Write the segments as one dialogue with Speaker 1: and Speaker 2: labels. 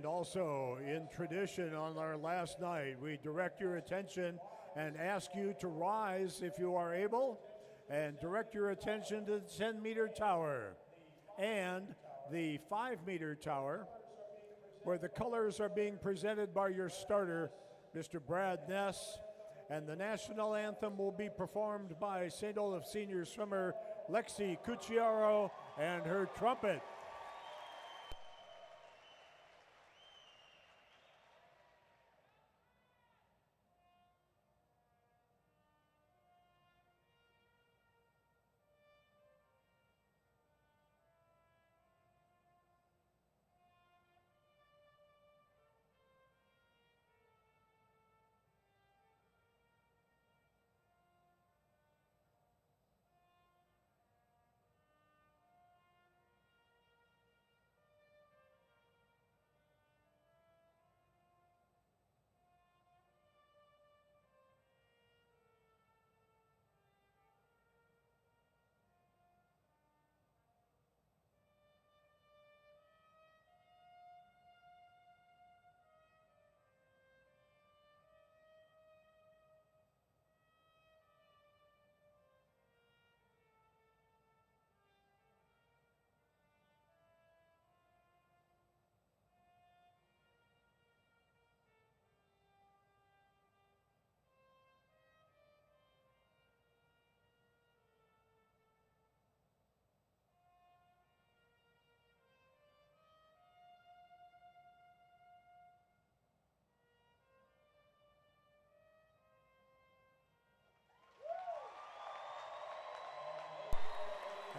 Speaker 1: And also, in tradition on our last night, we direct your attention and ask you to rise if you are able, and direct your attention to the 10-meter tower and the 5-meter tower, where the colors are being presented by your starter, Mr. Brad Ness, and the national anthem will be performed by St. Olaf senior swimmer Lexi Cucciaro and her trumpet.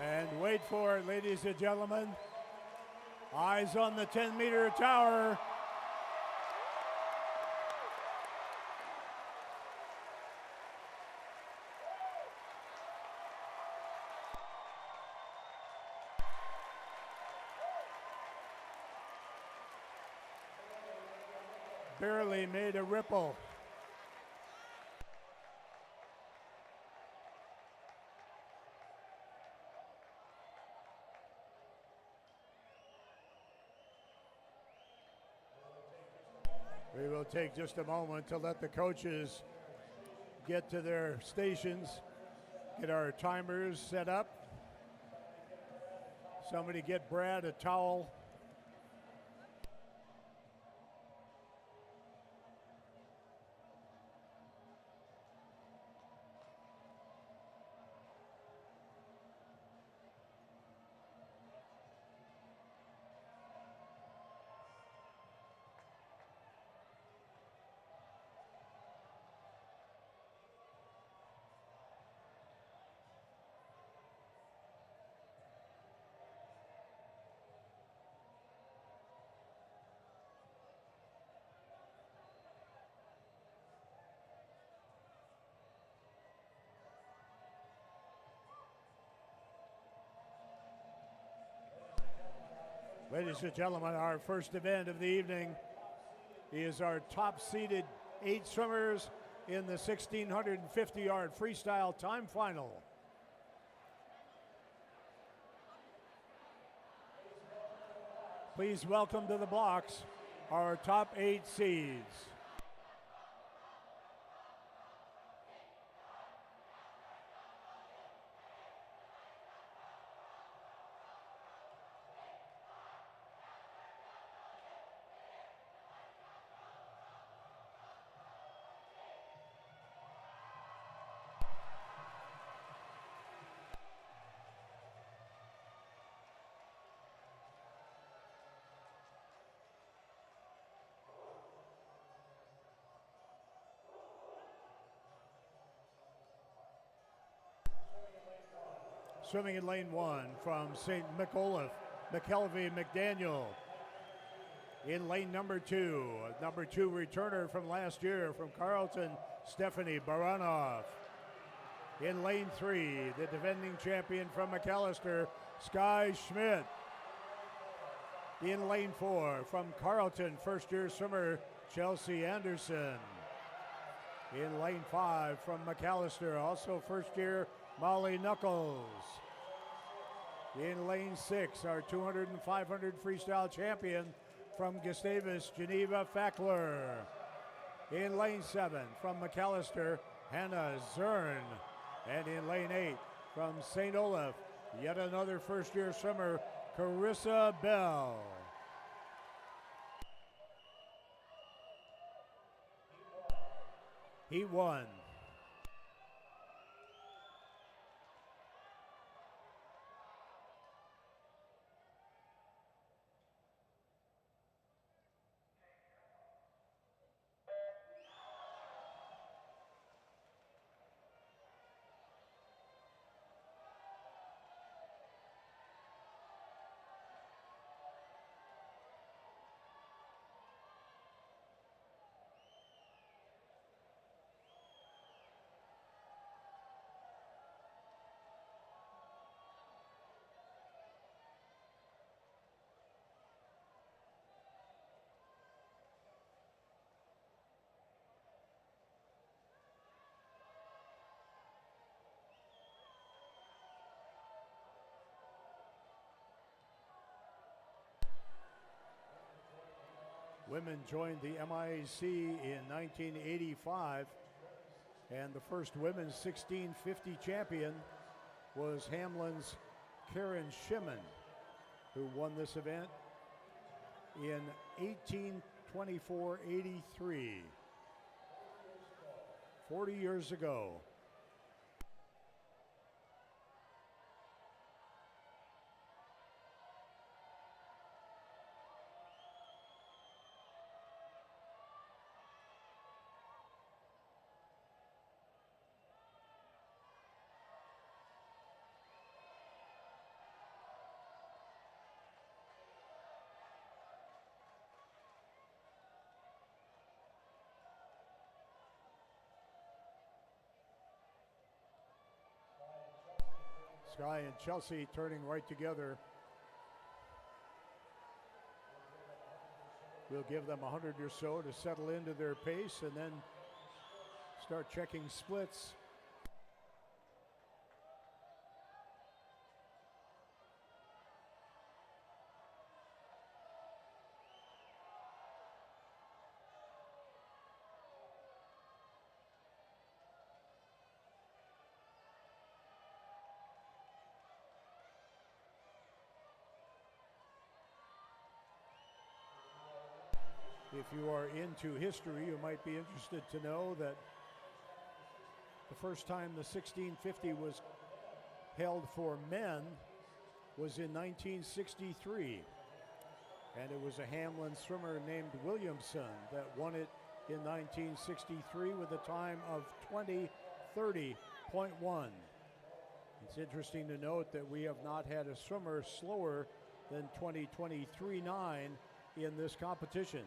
Speaker 1: And wait for it, ladies and gentlemen. Eyes on the 10-meter tower. Barely made a ripple. We will take just a moment to let the coaches get to their stations, get our timers set up. Somebody get Brad a towel. Ladies and gentlemen, our first event of the evening is our top-seeded 8 swimmers in the 1,650-yard freestyle time final. Please welcome to the blocks our top 8 seeds. Swimming in lane 1 from St. McOlaf, McKelvey McDaniel. In lane number 2 returner from last year from Carleton, Stephanie Baranoff. In lane 3, the defending champion from McAllister, Sky Schmidt. In lane 4 from Carleton, first-year swimmer, Chelsea Anderson. In lane 5 from McAllister, also first-year, Molly Knuckles. In lane 6, our 200 and 500 freestyle champion, from Gustavus, Geneva Fackler. In lane 7 from McAllister, Hannah Zern. And in lane 8 from St. Olaf, yet another first-year swimmer, Carissa Bell. Heat 1. Women joined the MIAC in 1985, and the first women's 1650 champion was Hamlin's Karen Shimon, who won this event in 1824-83, 40 years ago. Sky and Chelsea turning right together. We'll give them 100 or so to settle into their pace and then start checking splits. If you are into history, you might be interested to know that the first time the 1650 was held for men was in 1963. And it was a Hamlin swimmer named Williamson that won it in 1963 with a time of 20:30.1. It's interesting to note that we have not had a swimmer slower than 20:23.9 in this competition.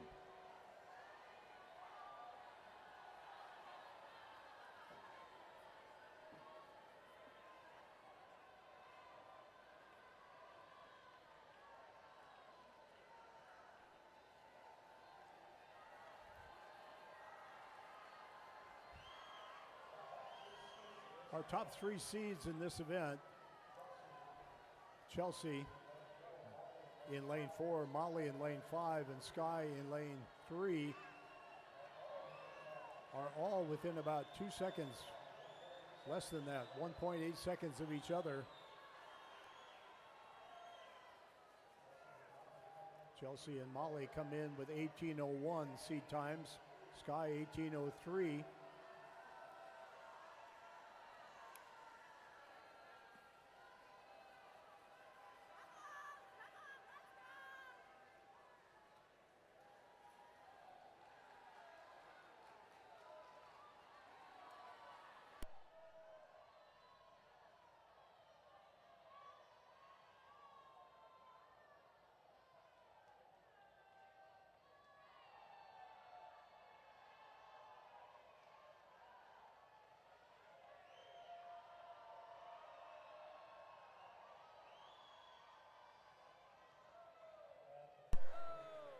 Speaker 1: Our top three seeds in this event: Chelsea in lane 4, Molly in lane 5, and Sky in lane 3 are all within about 2 seconds, less than that, 1.8 seconds of each other. Chelsea and Molly come in with 18:01 seed times, Sky 18:03.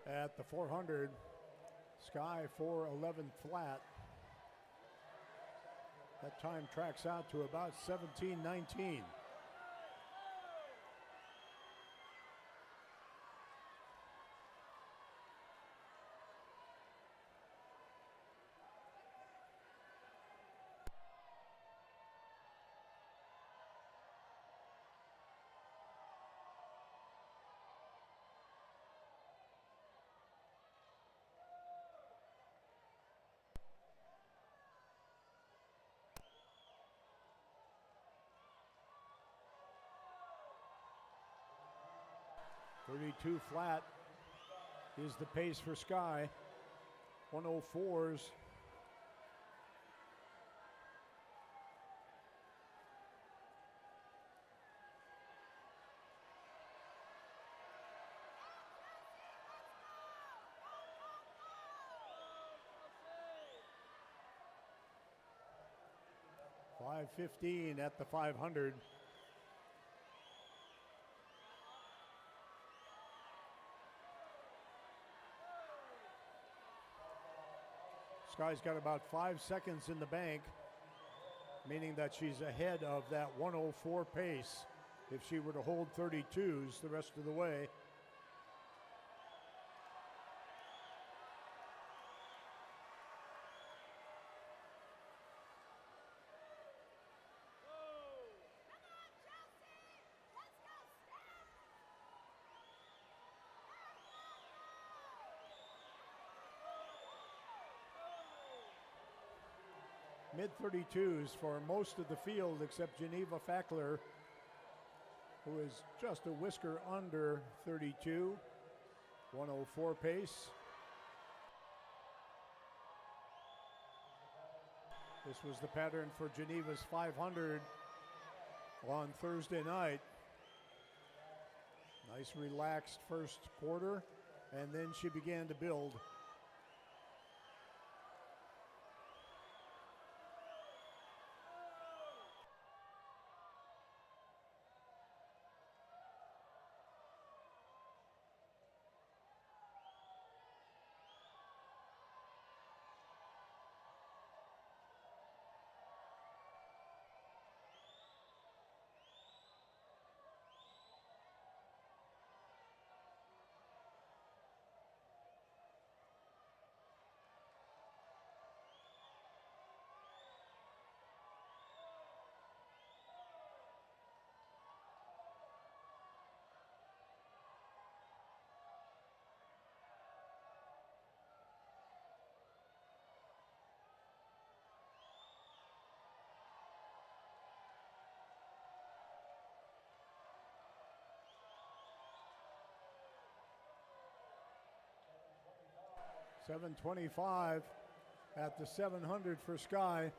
Speaker 1: At the 400, Sky 4:11 flat. That time tracks out to about 17:19. 32 flat is the pace for Sky. 104s. .515 at the 500. Sky's got about 5 seconds in the bank, meaning that she's ahead of that 104 pace if she were to hold 32s the rest of the way. Mid-32s for most of the field except Geneva Fackler, who is just a whisker under 32. 104 pace. This was the pattern for Geneva's 500 on Thursday night. Nice relaxed first quarter, and then she began to build. .725 at the 700 for Sky.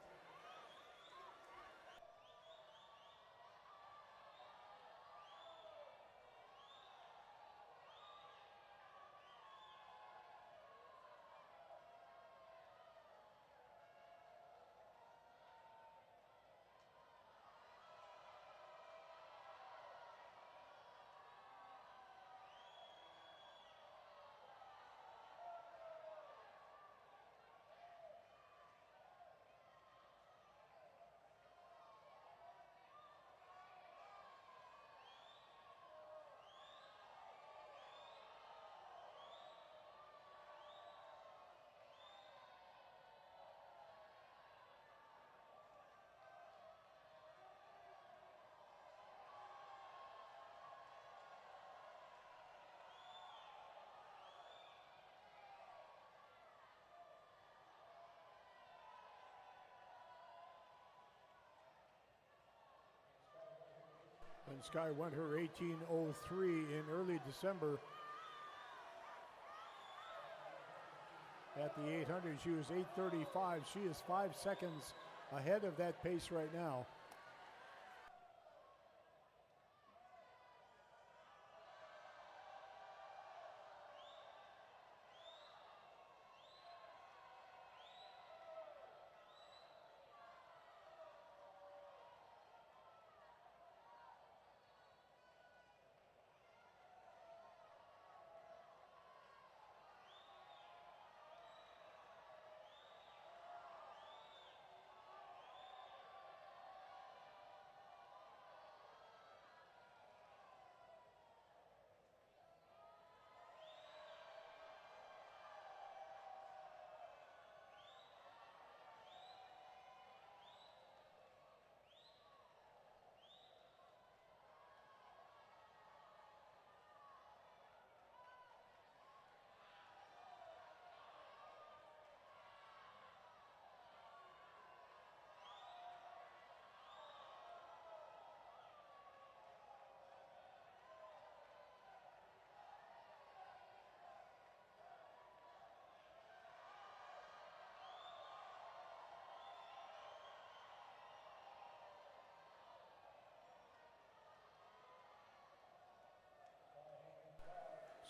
Speaker 1: And Sky went her 18:03 in early December. At the 800, she was 8:35. She is 5 seconds ahead of that pace right now.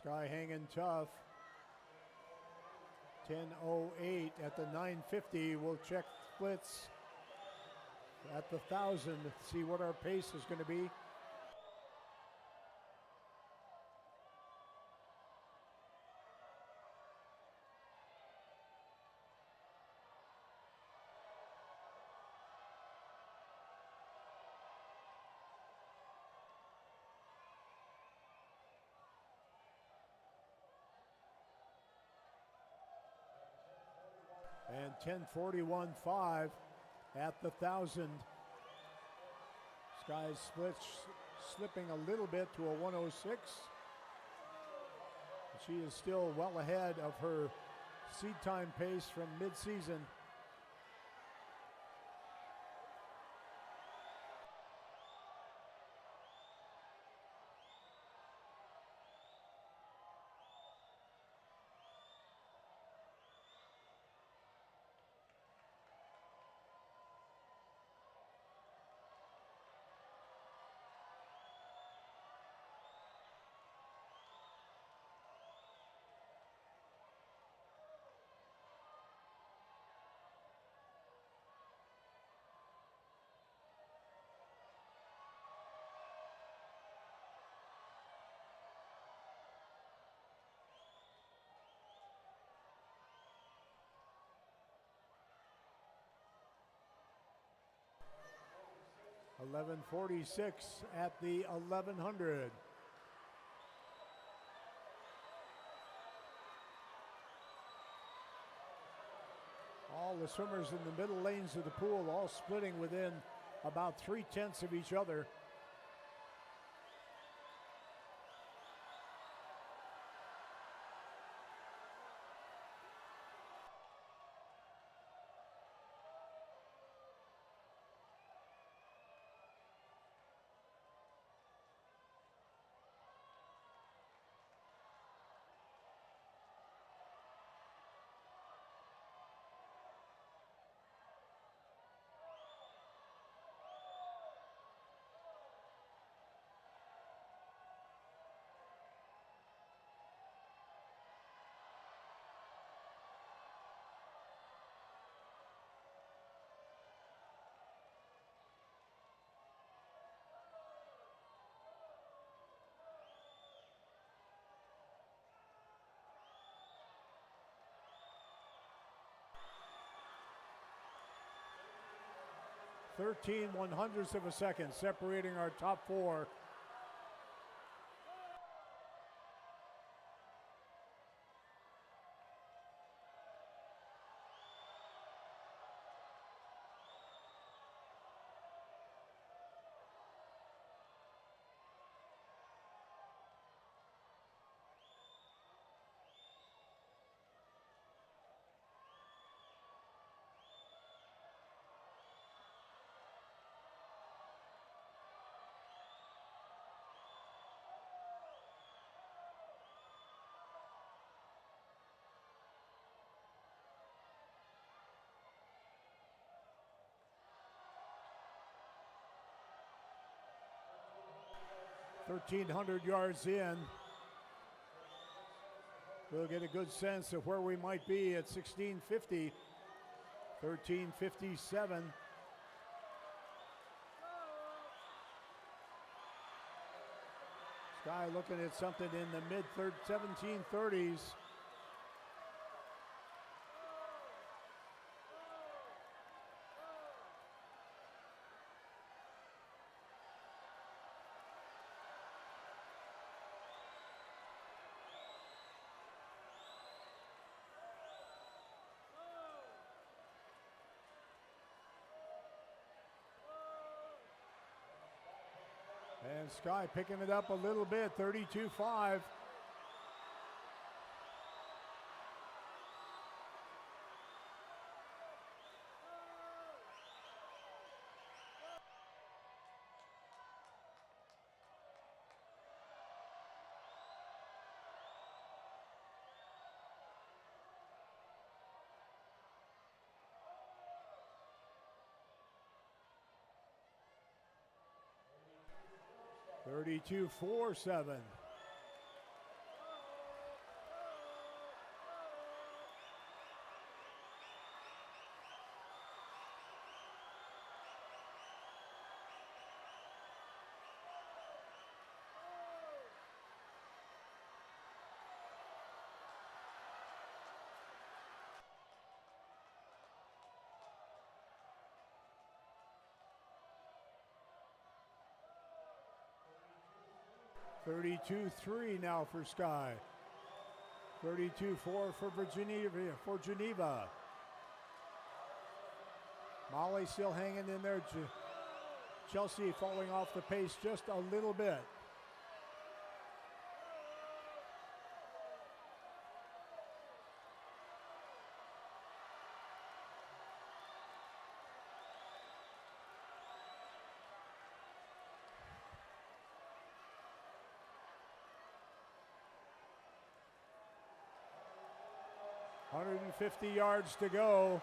Speaker 1: Sky hanging tough. 10:08 at the 950. We'll check splits at the 1,000 to see what our pace is going to be. And 10:41.5 at the 1,000. Sky's splits slipping a little bit to a 106. She is still well ahead of her seed time pace from mid-season. .11:46 at the 1,100. All the swimmers in the middle lanes of the pool all splitting within about 3/10 of each other. .13 100ths of a second separating our top four. .1,300 yards in. We'll get a good sense of where we might be at 1650. 13:57. Sky looking at something in the mid 1730s. And Sky picking it up a little bit, 32.5. .32.47. 32-3 now for Sky. 32-4 for Geneva. Molly still hanging in there. Chelsea falling off the pace just a little bit. .150 yards to go.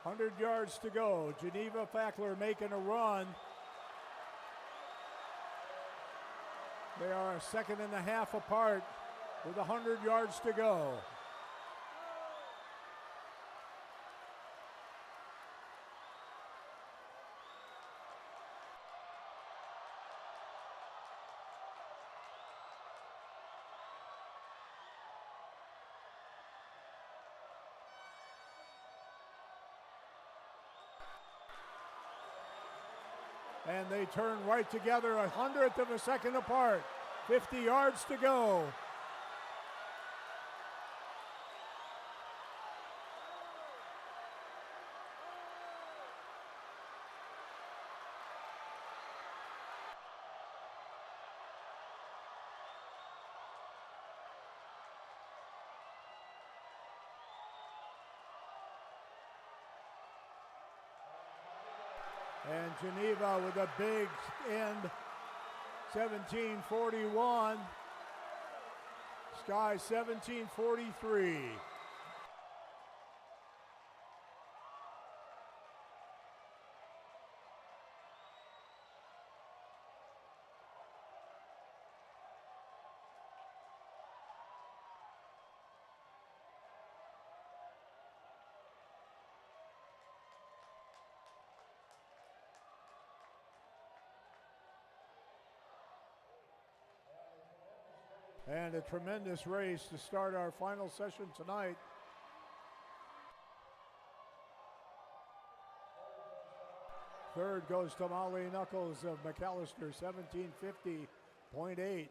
Speaker 1: .100 yards to go. Geneva Fackler making a run. They are a second and a half apart with 100 yards to go. And they turn right together, 100th of a second apart. 50 yards to go. And Geneva with a big end, 17:41. Sky 17:43. And a tremendous race to start our final session tonight. Third goes to Molly Knuckles of McAllister, 1750.8.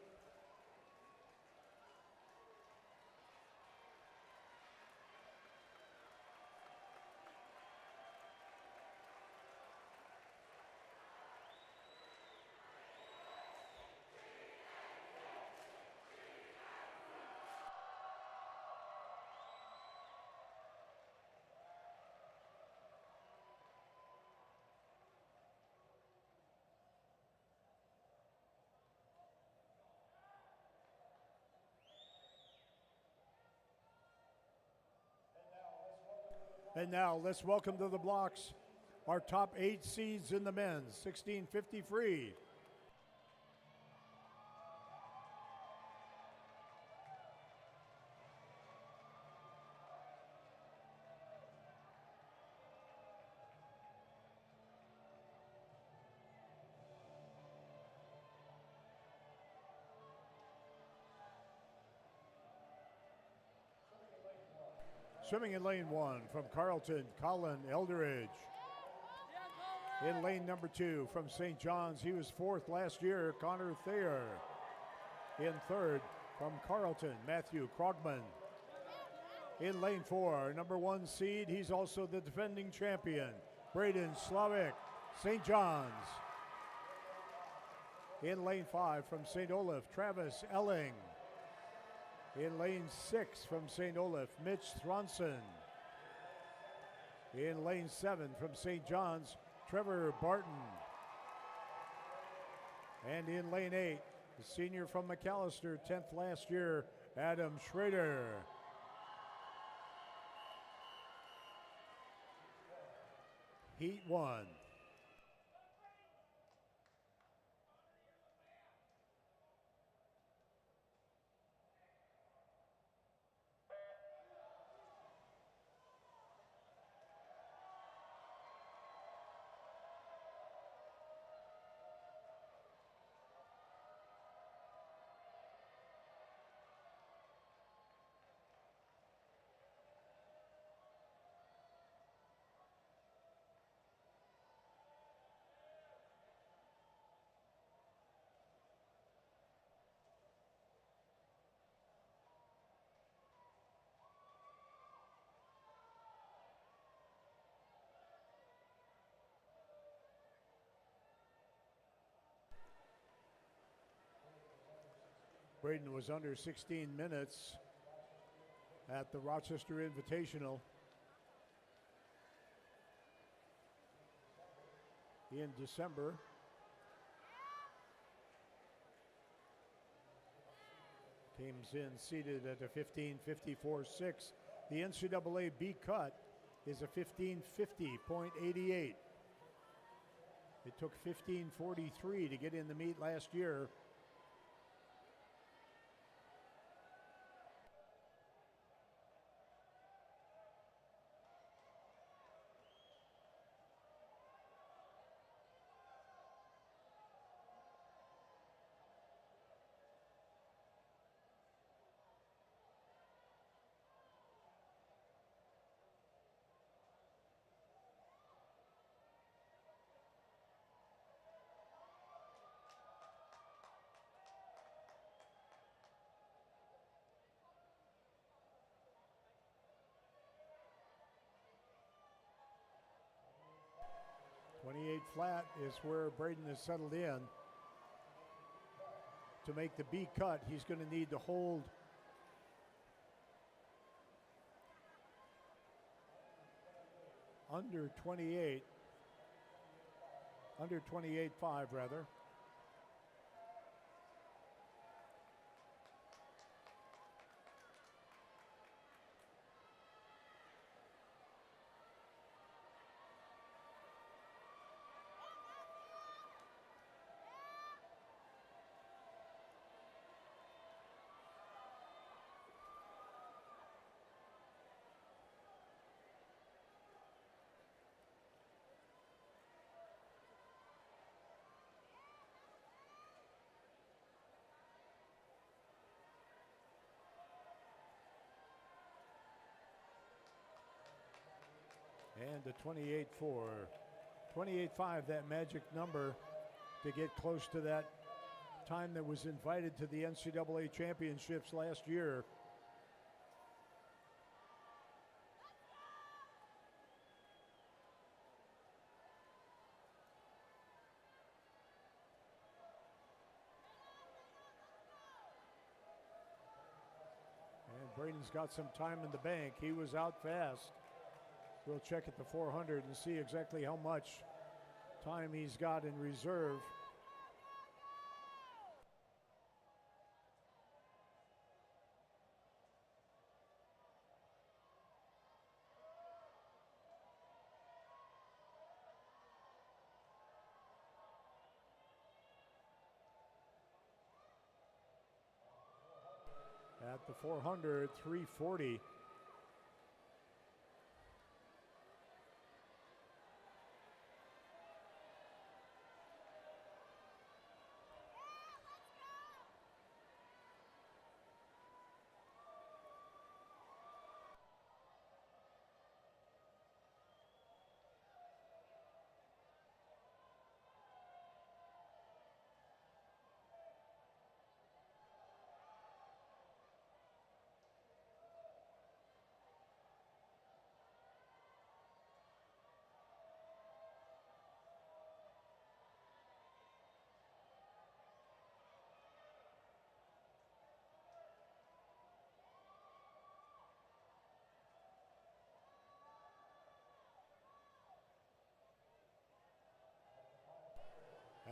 Speaker 1: And now let's welcome to the blocks our top 8 seeds in the men's, 1650 free. Swimming in lane 1 from Carleton, Colin Eldridge. In lane number 2 from St. John's, he was 4th last year, Connor Thayer. In 3rd from Carleton, Matthew Krogman. In lane 4, number 1 seed, he's also the defending champion, Braden Slavic, St. John's. In lane 5 from St. Olaf, Travis Elling. In lane 6 from St. Olaf, Mitch Thronson. In lane 7 from St. John's, Trevor Barton. And in lane 8, the senior from McAllister, 10th last year, Adam Schrader. Heat 1. Braden was under 16 minutes at the Rochester Invitational in December. Comes in seated at a 15:54.6. The NCAA B cut is a 15:50.88. It took 15:43 to get in the meet last year. .28 flat is where Braden has settled in. To make the B cut, he's going to need to hold under 28, under 28.5 rather. And a 28.4. 28.5, that magic number to get close to that time that was invited to the NCAA championships last year. And Braden's got some time in the bank. He was out fast. We'll check at the 400 and see exactly how much time he's got in reserve. At the 400, 3:40.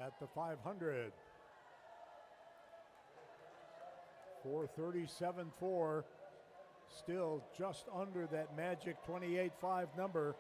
Speaker 1: At the 500, 4:37.4, still just under that magic 28.5 number.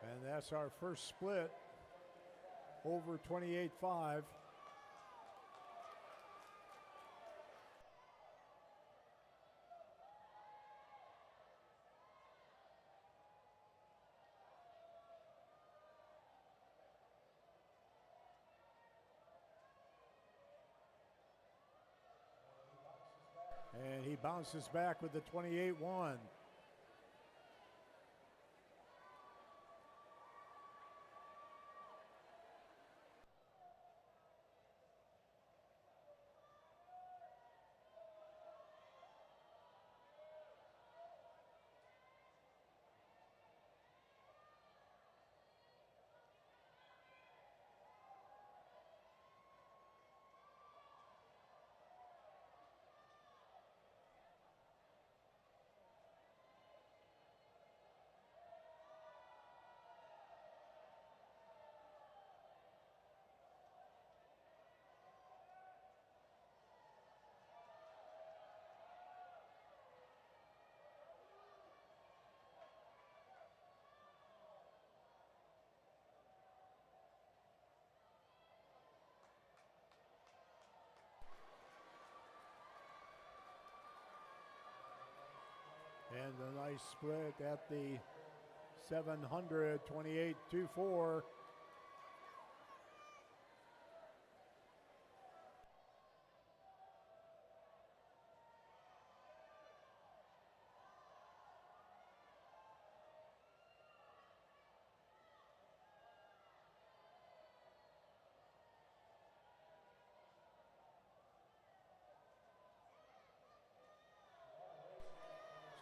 Speaker 1: And that's our first split over 28.5. And he bounces back with the 28.1. and a nice split at the 700, 28-4.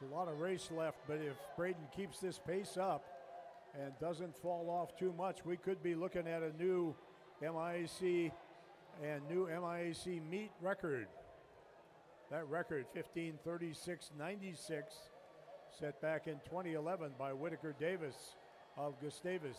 Speaker 1: A lot of race left, but if Braden keeps this pace up and doesn't fall off too much, we could be looking at a new MIAC and new MIAC meet record. That record, 15:36.96, set back in 2011 by Whitaker Davis of Gustavus.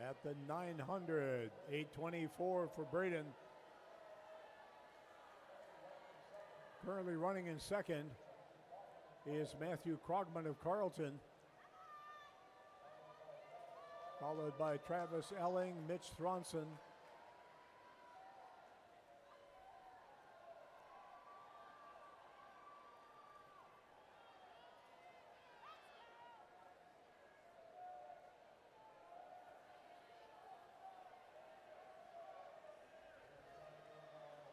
Speaker 1: At the 900, 8:24 for Braden. Currently running in second is Matthew Krogman of Carlton, followed by Travis Elling, Mitch Thronson.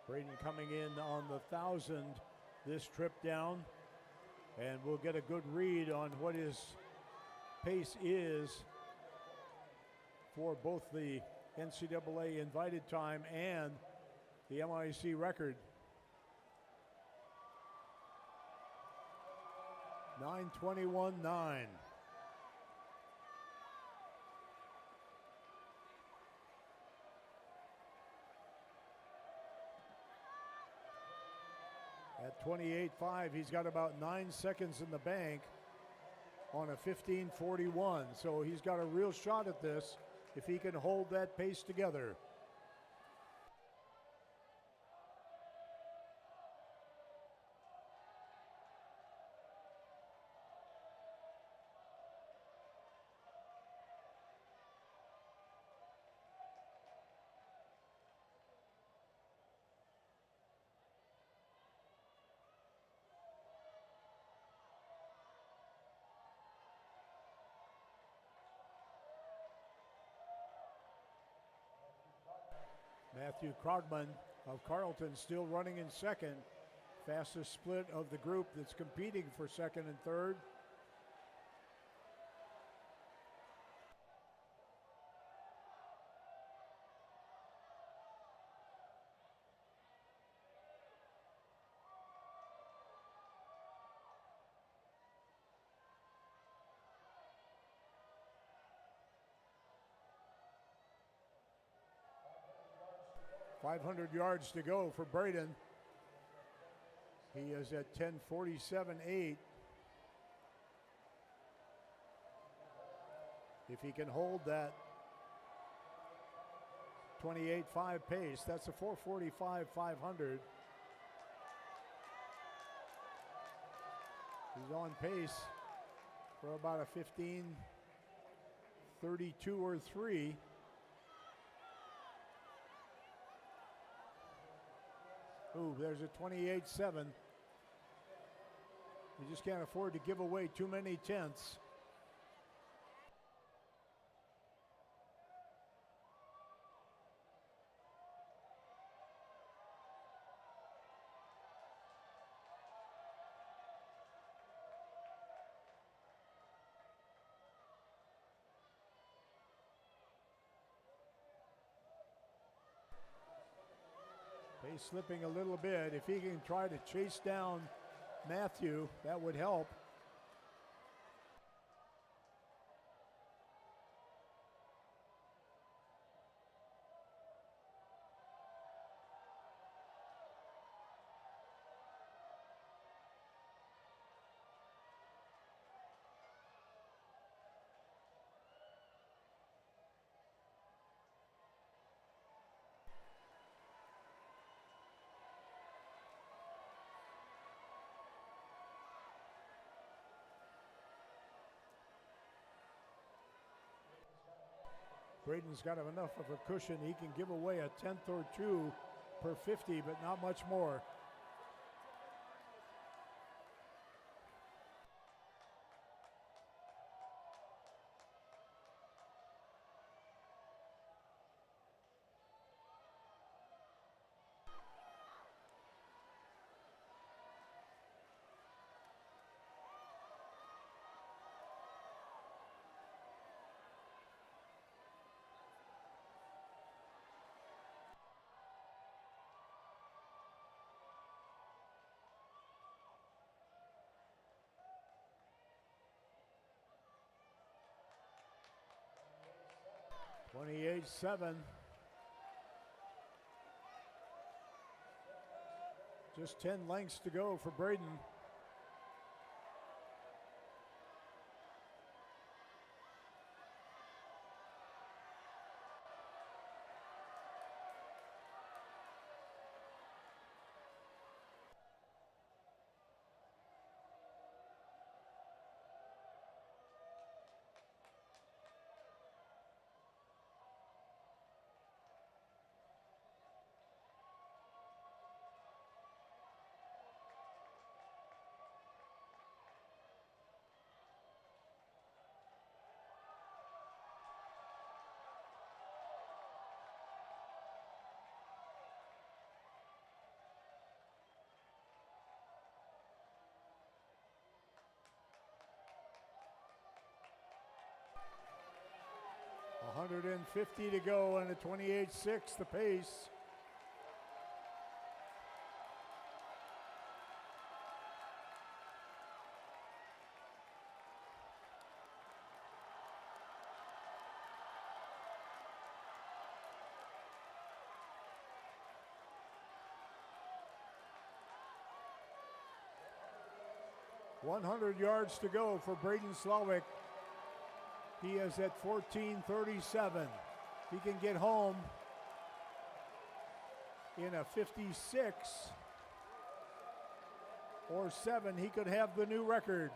Speaker 1: Braden coming in on the 1,000 this trip down, and we'll get a good read on what his pace is for both the NCAA invited time and the MIAC record. 9:21.9. At 28.5, he's got about 9 seconds in the bank on a 15:41. So he's got a real shot at this if he can hold that pace together. Matthew Krogman of Carleton still running in second. Fastest split of the group that's competing for second and third. .500 yards to go for Braden. He is at 10:47.8. If he can hold that 28.5 pace, that's a 4:45.500. He's on pace for about a 15:32 or 3. Ooh, there's a 28.7. You just can't afford to give away too many tenths. Pace slipping a little bit. If he can try to chase down Matthew, that would help. Braden's got enough of a cushion. He can give away a tenth or two per 50, but not much more. (28-7). Just 10 lengths to go for Braden. .150 to go and a 28-6 the pace. .100 yards to go for Braden Slowick. He is at 14:37. He can get home in a 56 or 7. He could have the new record.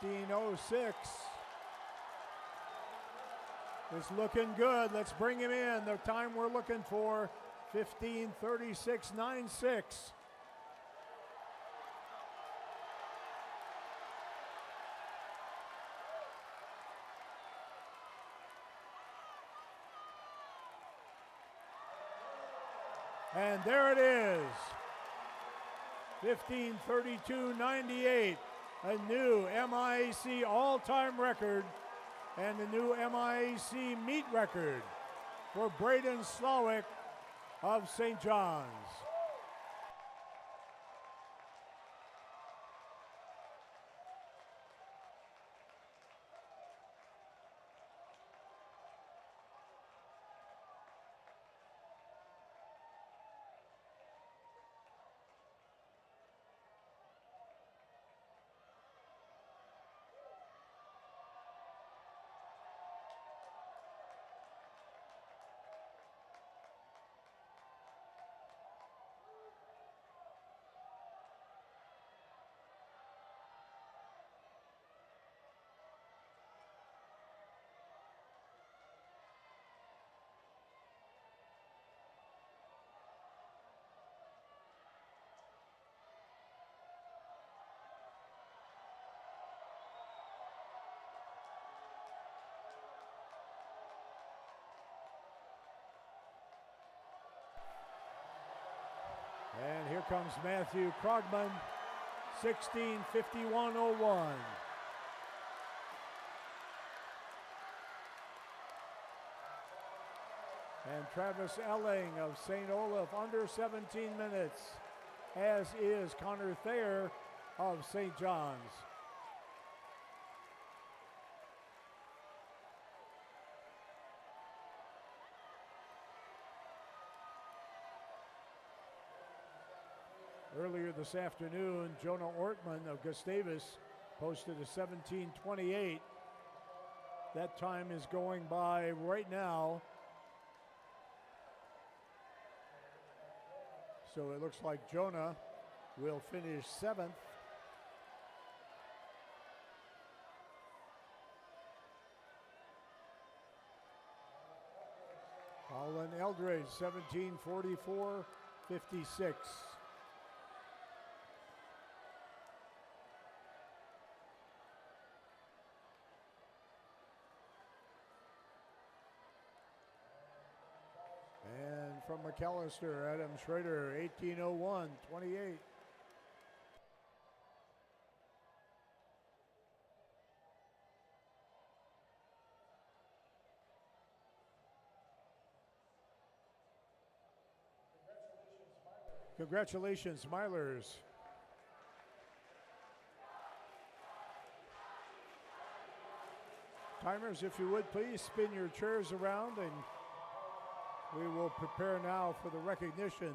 Speaker 1: .15:06. It's looking good. Let's bring him in. The time we're looking for, 15:36.96. And there it is. 15:32.98. A new MIAC all-time record and a new MIAC meet record for Braden Slowick of St. John's. And here comes Matthew Krogman, 16:51.01. And Travis Elling of St. Olaf under 17 minutes, as is Connor Thayer of St. John's. Earlier this afternoon, Jonah Ortman of Gustavus posted a 17:28. That time is going by right now. So it looks like Jonah will finish 7th. Colin Eldridge, 17:44.56. And from McAllister, Adam Schrader, 18:01.28. Congratulations, Milers. Timers, if you would, please spin your chairs around, and we will prepare now for the recognition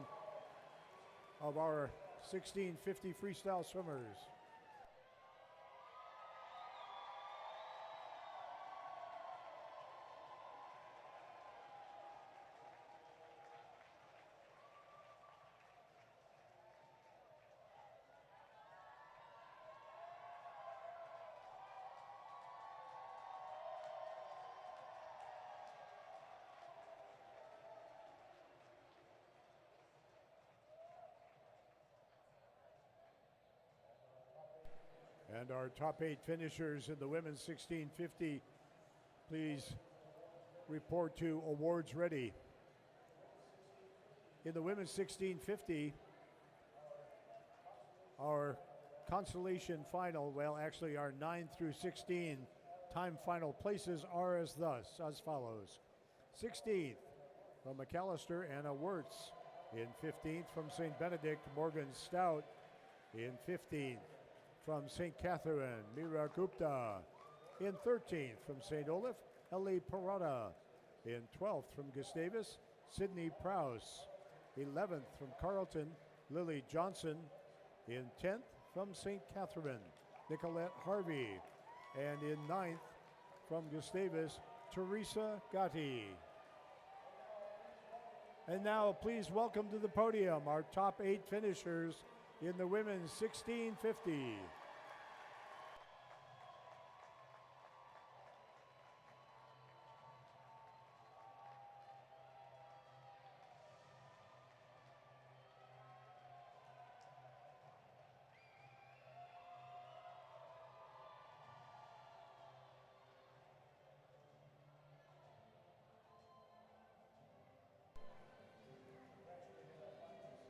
Speaker 1: of our 1650 freestyle swimmers. And our top 8 finishers in the women's 1650, please report to awards ready. In the women's 1650, our consolation final, well, actually our 9 through 16 time final places are as follows. 16th from McAllister, Anna Wirtz. In 15th from St. Benedict, Morgan Stout. In 15th from St. Catherine, Mira Gupta. In 13th from St. Olaf, Ellie Parada. In 12th from Gustavus, Sydney Prowse. 11th from Carleton, Lily Johnson. In 10th from St. Catherine, Nicolette Harvey. And in 9th from Gustavus, Teresa Gotti. And now please welcome to the podium our top 8 finishers in the women's 1650.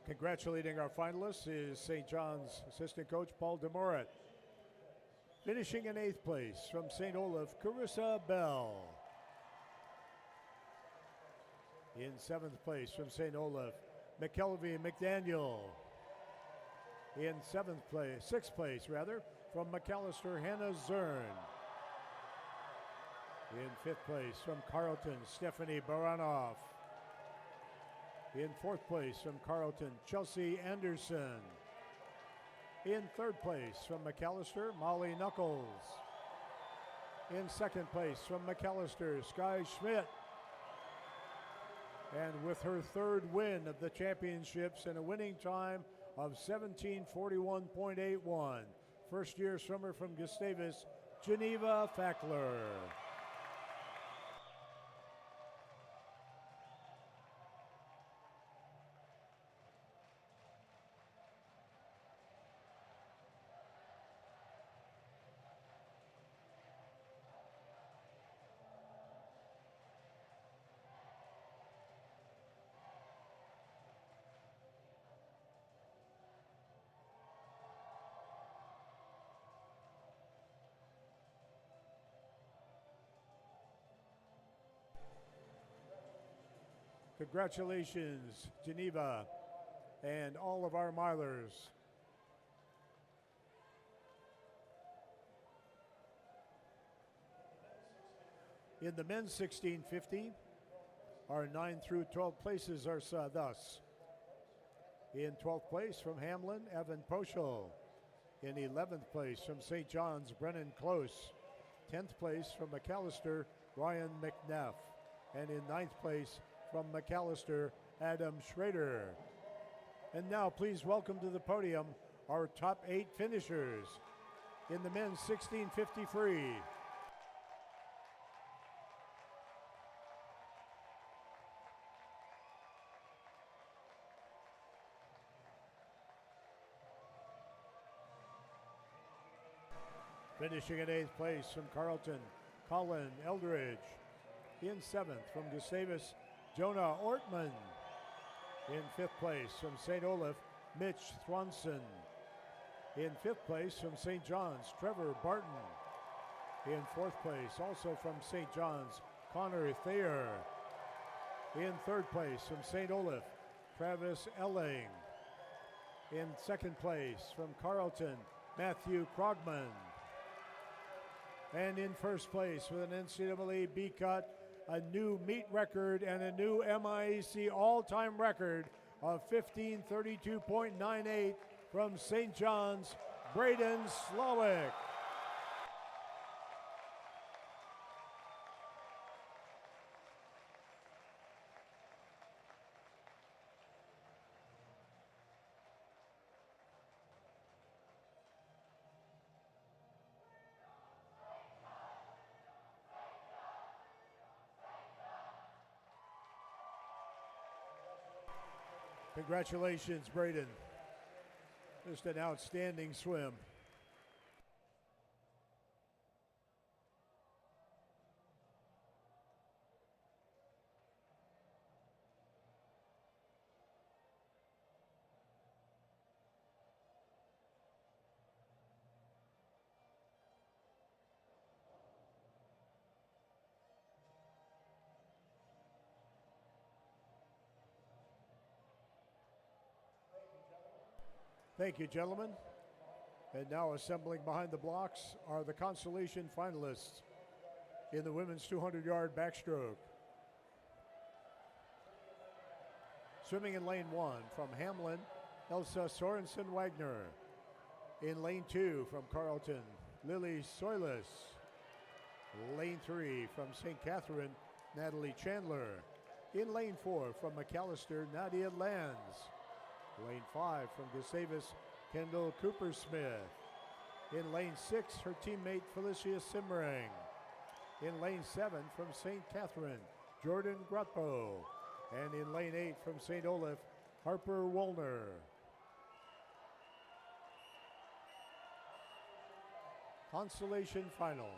Speaker 1: Congratulating our finalists is St. John's assistant coach Paul Demoret. Finishing in 8th place from St. Olaf, Carissa Bell. In 7th place from St. Olaf, McKelvey McDaniel. In 6th place from McAllister, Hannah Zern. In 5th place from Carleton, Stephanie Baranoff. In 4th place from Carleton, Chelsea Anderson. In 3rd place from McAllister, Molly Knuckles. In 2nd place from McAllister, Sky Schmidt. And with her 3rd win of the championships and a winning time of 17:41.81, first-year swimmer from Gustavus, Geneva Fackler. Congratulations, Geneva, and all of our milers. In the men's 1650, our 9 through 12 places are thus. In 12th place from Hamlin, Evan Poschel. In 11th place from St. John's, Brennan Close. 10th place from McAllister, Ryan McNeff. And in 9th place from McAllister, Adam Schrader. And now please welcome to the podium our top 8 finishers in the men's 1650 free. Finishing in 8th place from Carleton, Colin Eldridge. In 7th from Gustavus, Jonah Ortman. In 5th place from St. Olaf, Mitch Thronson. In 5th place from St. John's, Trevor Barton. In 4th place, also from St. John's, Connor Thayer. In 3rd place from St. Olaf, Travis Elling. In 2nd place from Carleton, Matthew Krogman. And in 1st place with an NCAA B cut, a new meet record and a new MIAC all-time record of 15:32.98 from St. John's, Braden Slowick. Congratulations, Braden. Just an outstanding swim. Thank you, gentlemen. And now assembling behind the blocks are the consolation finalists in the women's 200-yard backstroke. Swimming in lane 1 from Hamlin, Elsa Sorensen Wagner. In lane 2 from Carleton, Lily Soilis. Lane 3 from St. Catherine, Natalie Chandler. In lane 4 from McAllister, Nadia Lands. Lane 5 from Gustavus, Kendall Cooper-Smith. In lane 6, her teammate Felicia Simrang. In lane 7 from St. Catherine, Jordan Grotbo. And in lane 8 from St. Olaf, Harper Woolner. Consolation final.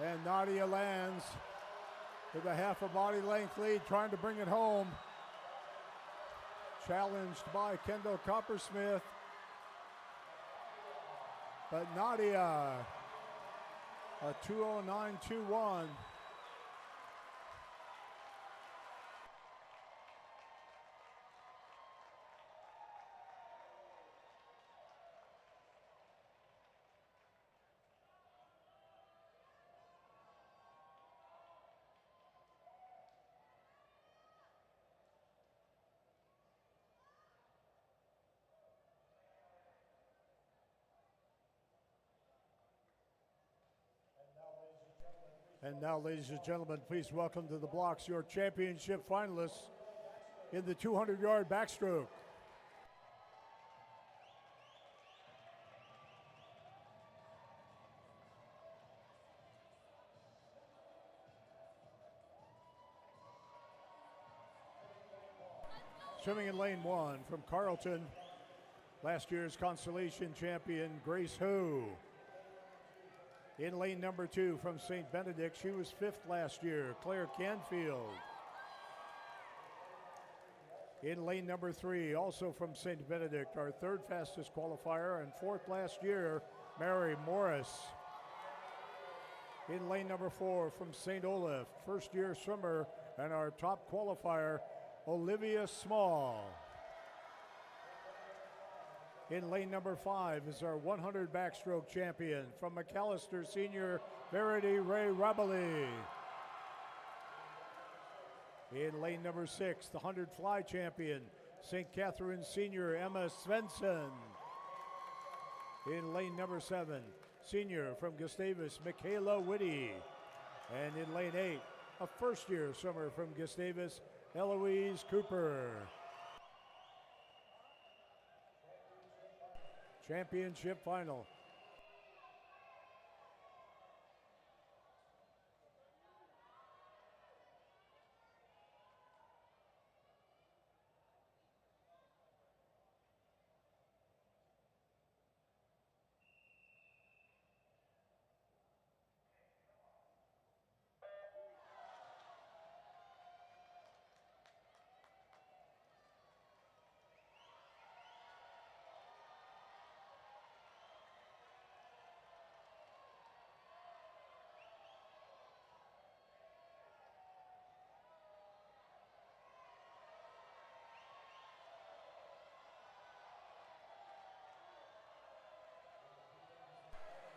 Speaker 1: And Nadia lands with a half a body length lead, trying to bring it home. Challenged by Kendall Coppersmith. But Nadia, a 209.21. And now, ladies and gentlemen, please welcome to the blocks your championship finalists in the 200-yard backstroke. Swimming in lane 1 from Carleton, last year's consolation champion Grace Hu. In lane number 2 from St. Benedict, she was 5th last year, Claire Canfield. In lane number 3, also from St. Benedict, our 3rd fastest qualifier and 4th last year, Mary Morris. In lane number 4 from St. Olaf, 1st year swimmer and our top qualifier, Olivia Small. In lane number 5 is our 100 backstroke champion from McAllister senior Verity Ray Rabeli. In lane number 6, the 100 fly champion, St. Catharines senior Emma Svensson. In lane number 7, senior from Gustavus, Michaela Whitty. And in lane 8, a first year swimmer from Gustavus, Eloise Cooper. Championship final.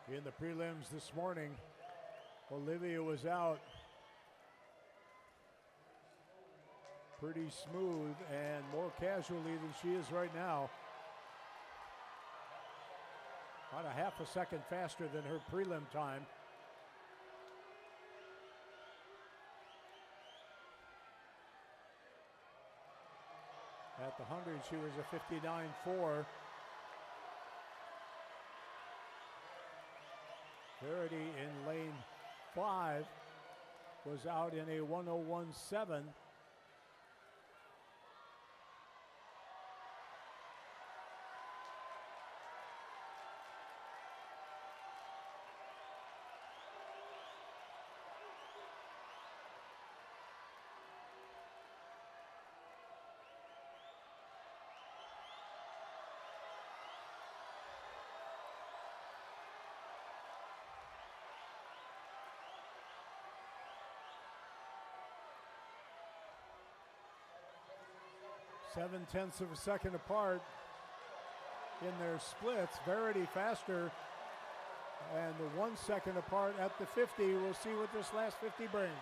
Speaker 1: In the prelims this morning, Olivia was out pretty smooth and more casually than she is right now. About a half a second faster than her prelim time. At the 100, she was a 59.4. Verity in lane 5 was out in a 101.7. Seven-tenths of a second apart in their splits. Verity faster, and the 1 second apart at the 50. We'll see what this last 50 brings.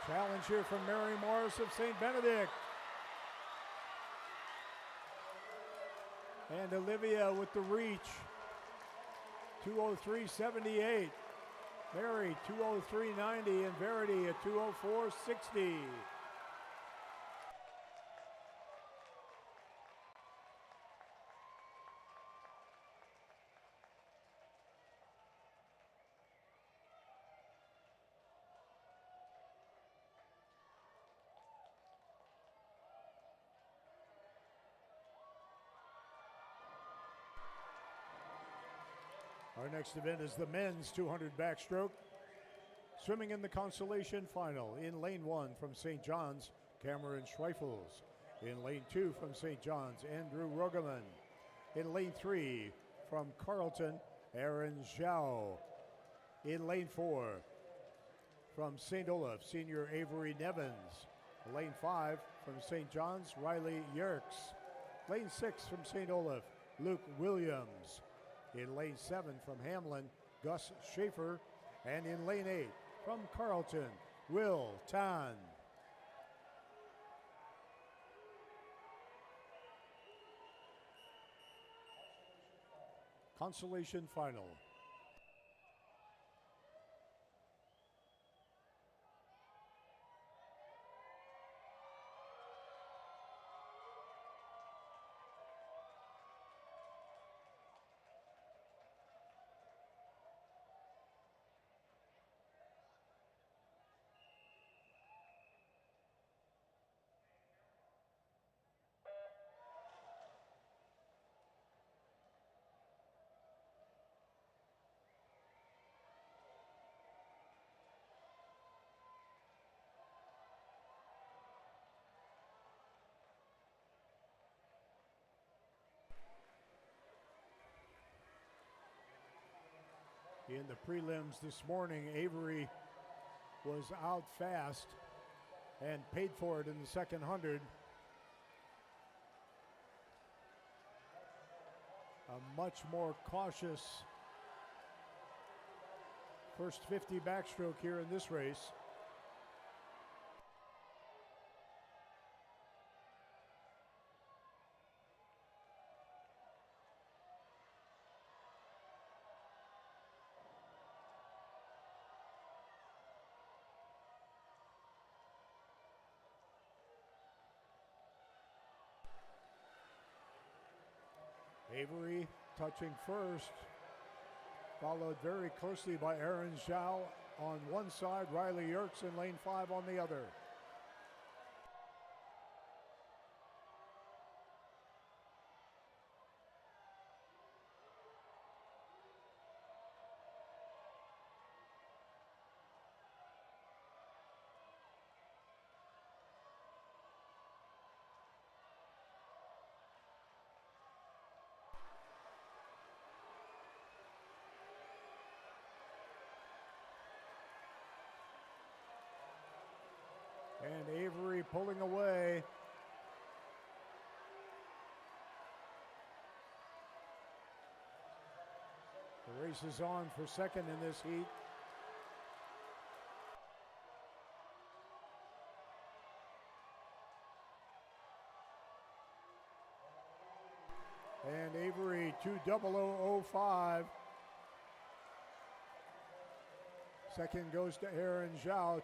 Speaker 1: Challenge here from Mary Morris of St. Benedict. And Olivia with the reach, 2:03.78. Mary, 2:03.90, and Verity at 2:04.60. Our next event is the men's 200 backstroke. Swimming in the consolation final in lane 1 from St. John's, Cameron Schweifels. In lane 2 from St. John's, Andrew Rogaman. In lane 3 from Carleton, Aaron Zhao. In lane 4 from St. Olaf, senior Avery Nevins. Lane 5 from St. John's, Riley Yerkes. Lane 6 from St. Olaf, Luke Williams. In lane 7 from Hamlin, Gus Schaefer. And in lane 8 from Carleton, Will Tan. Consolation final. In the prelims this morning, Avery was out fast and paid for it in the second 100. A much more cautious first 50 backstroke here in this race. Avery touching first, followed very closely by Aaron Zhao on one side, Riley Yerkes in lane 5 on the other. And Avery pulling away. The race is on for second in this heat. And Avery 2:00:05. Second goes to Aaron Zhao,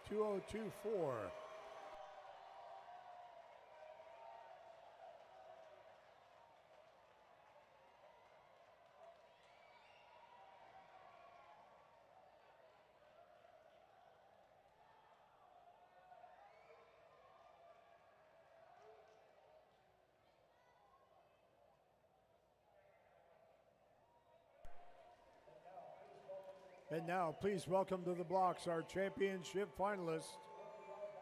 Speaker 1: 2:02:4. And now, please welcome to the blocks our championship finalists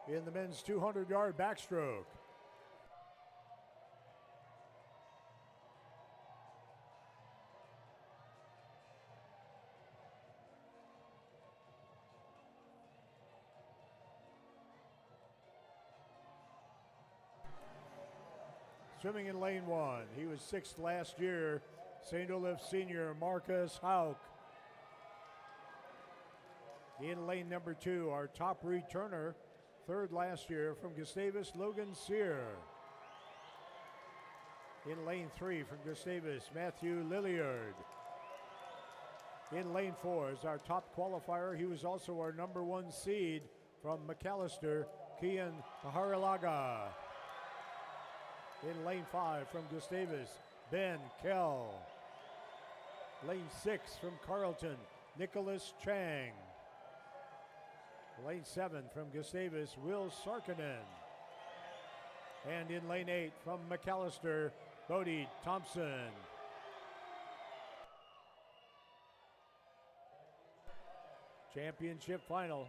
Speaker 1: in the men's 200-yard backstroke. Swimming in lane 1, he was 6th last year, St. Olaf senior Marcus Hauk. In lane number 2, our top returner, 3rd last year from Gustavus, Logan Sear. In lane 3 from Gustavus, Matthew Lilliard. In lane 4 is our top qualifier. He was also our number 1 seed from McAllister, Kian Paharilaga. In lane 5 from Gustavus, Ben Kell. Lane 6 from Carleton, Nicholas Chang. Lane 7 from Gustavus, Will Sarkinen. And in lane 8 from McAllister, Bodie Thompson. Championship final.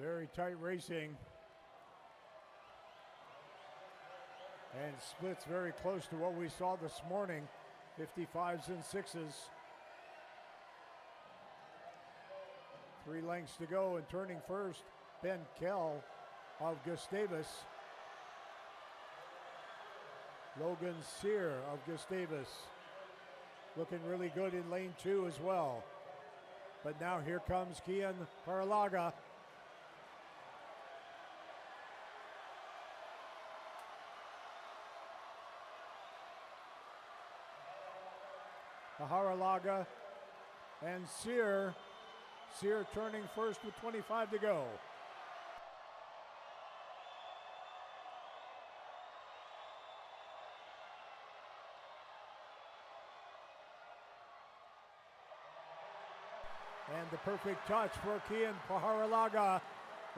Speaker 1: Very tight racing. And splits very close to what we saw this morning, 55s and 6s. 3 lengths to go, and turning first, Ben Kell of Gustavus. Logan Sear of Gustavus looking really good in lane 2 as well. But now here comes Kian Paralaga. Haralaga and Sear. Sear turning first with 25 to go. And the perfect touch for Kian Paharalaga,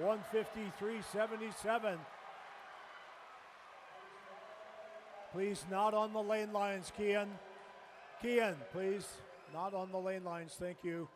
Speaker 1: 153.77. Please not on the lane lines, Kian. Kian, please, not on the lane lines, thank you.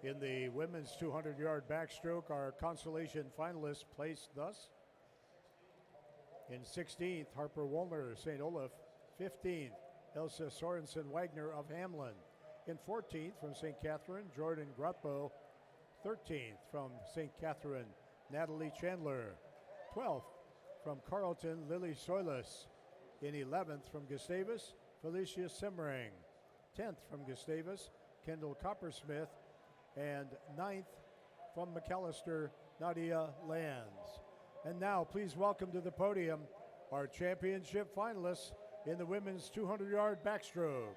Speaker 1: In the women's 200-yard backstroke, our consolation finalists placed thus. In 16th, Harper Woolner, St. Olaf. 15th, Elsa Sorensen Wagner of Hamlin. In 14th, from St. Catherine, Jordan Grutbo. 13th, from St. Catherine, Natalie Chandler. 12th, from Carlton, Lily Soilis. In 11th, from Gustavus, Felicia Simring. 10th, from Gustavus, Kendall Coppersmith. And 9th, from McAllister, Nadia Lands. And now, please welcome to the podium our championship finalists in the women's 200-yard backstroke.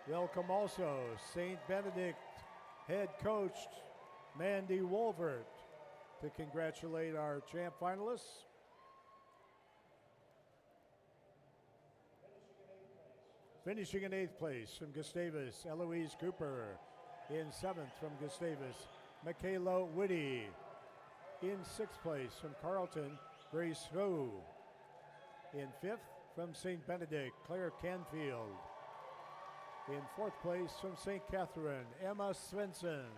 Speaker 1: Welcome also St. Benedict head coach Mandy Wolvert to congratulate our champ finalists. Finishing in 8th place from Gustavus, Eloise Cooper. In 7th from Gustavus, Michaela Whitty. In 6th place from Carleton, Grace Rowe. In 5th from St. Benedict, Claire Canfield. In 4th place from St. Catherine, Emma Svensson.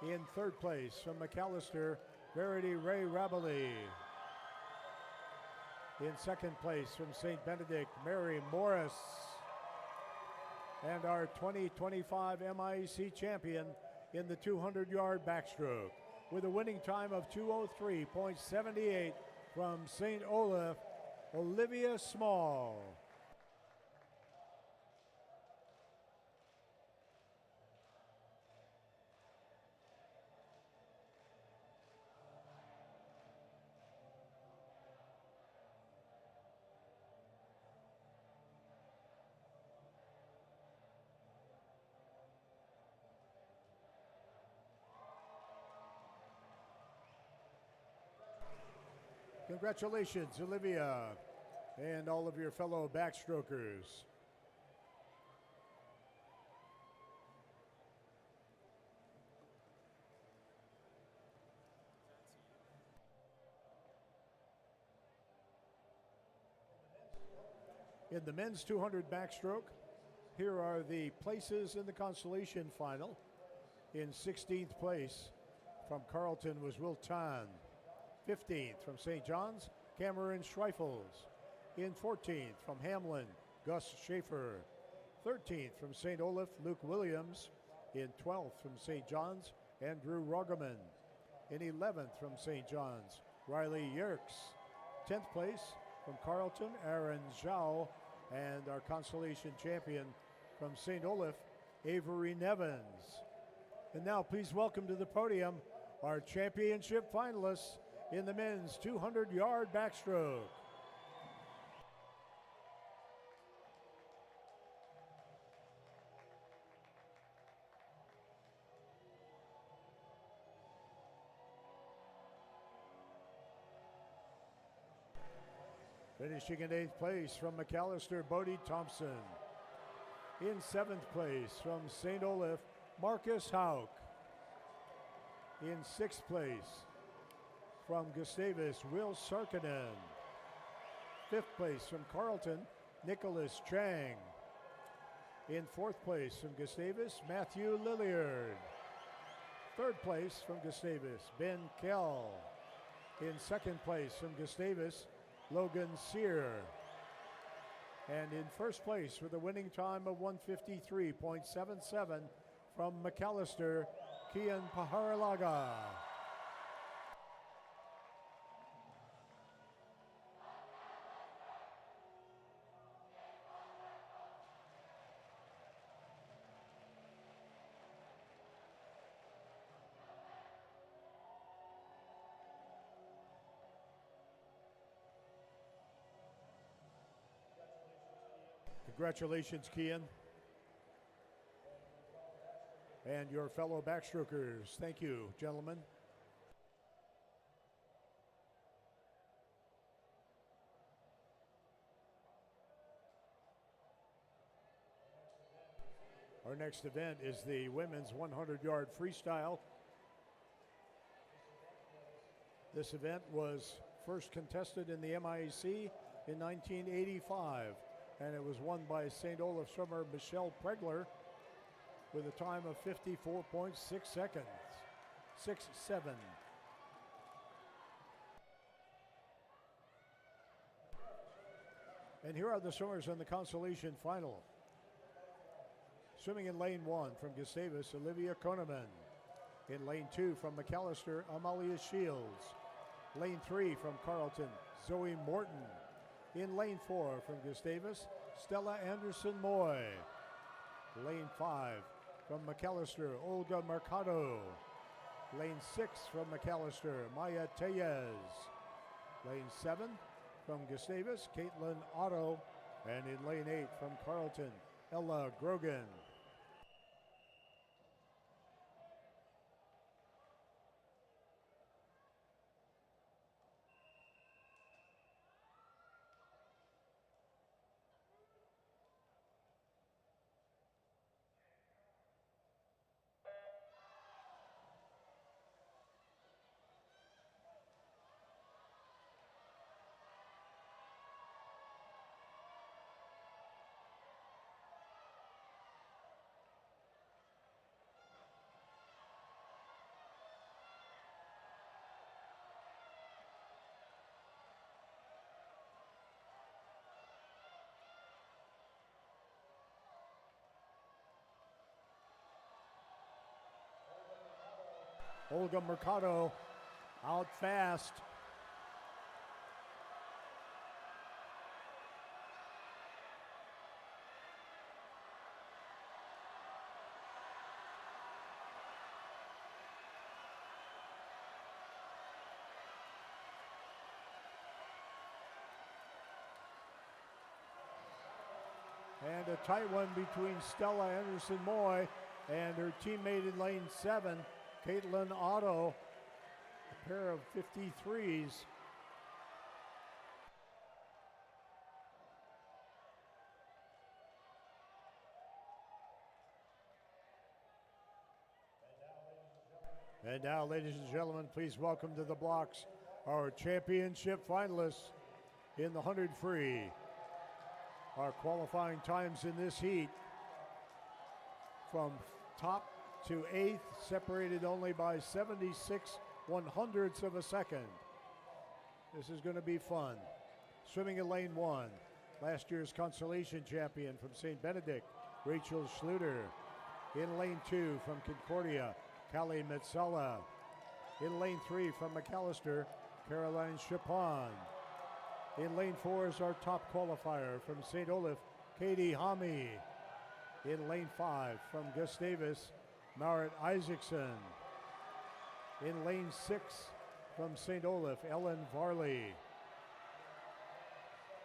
Speaker 1: In 3rd place from McAllister, Verity Ray Rabelli. In 2nd place from St. Benedict, Mary Morris. And our 2025 MIAC champion in the 200-yard backstroke with a winning time of 2:03.78 from St. Olaf, Olivia Small. Congratulations, Olivia, and all of your fellow backstrokers. In the men's 200 backstroke, here are the places in the consolation final. In 16th place from Carleton was Will Tan. 15th from St. John's, Cameron Schreifels. In 14th from Hamlin, Gus Schaefer. 13th from St. Olaf, Luke Williams. In 12th from St. John's, Andrew Rogerman. In 11th from St. John's, Riley Yerkes. 10th place from Carleton, Aaron Zhao. And our consolation champion from St. Olaf, Avery Nevins. And now please welcome to the podium our championship finalists in the men's 200-yard backstroke. Finishing in 8th place from McAllister, Bodie Thompson. In 7th place from St. Olaf, Marcus Hauk. In 6th place from Gustavus, Will Sarkinen. 5th place from Carleton, Nicholas Chang. In 4th place from Gustavus, Matthew Lilliard. 3rd place from Gustavus, Ben Kell. In 2nd place from Gustavus, Logan Sear. And in 1st place with a winning time of 1:53.77 from McAllister, Kian Paharalaga. Congratulations, Kian. And your fellow backstrokers. Thank you, gentlemen. Our next event is the women's 100-yard freestyle. This event was first contested in the MIAC in 1985. And it was won by St. Olaf swimmer Michelle Pregler with a time of 54.6 seconds, 6-7. And here are the swimmers in the consolation final. Swimming in lane 1 from Gustavus, Olivia Koneman. In lane 2 from McAllister, Amalia Shields. Lane 3 from Carleton, Zoe Morton. In lane 4 from Gustavus, Stella Anderson Moy. Lane 5 from McAllister, Olga Mercado. Lane 6 from McAllister, Maya Tellez. Lane 7 from Gustavus, Caitlin Otto. And in lane 8 from Carleton, Ella Grogan. Olga Mercado out fast. And a tight one between Stella Anderson-Moy and her teammate in lane 7, Caitlin Otto, a pair of 53s. And now, ladies and gentlemen, please welcome to the blocks our championship finalists in the 100 free. Our qualifying times in this heat from top to 8th, separated only by 76 100ths of a second. This is going to be fun. Swimming in lane 1, last year's consolation champion from St. Benedict, Rachel Schluter. In lane 2 from Concordia, Callie Metzala. In lane 3 from McAllister, Caroline Chapon. In lane 4 is our top qualifier from St. Olaf, Katie Hami. In lane 5 from Gustavus, Marit Isaacson. In lane 6 from St. Olaf, Ellen Varley.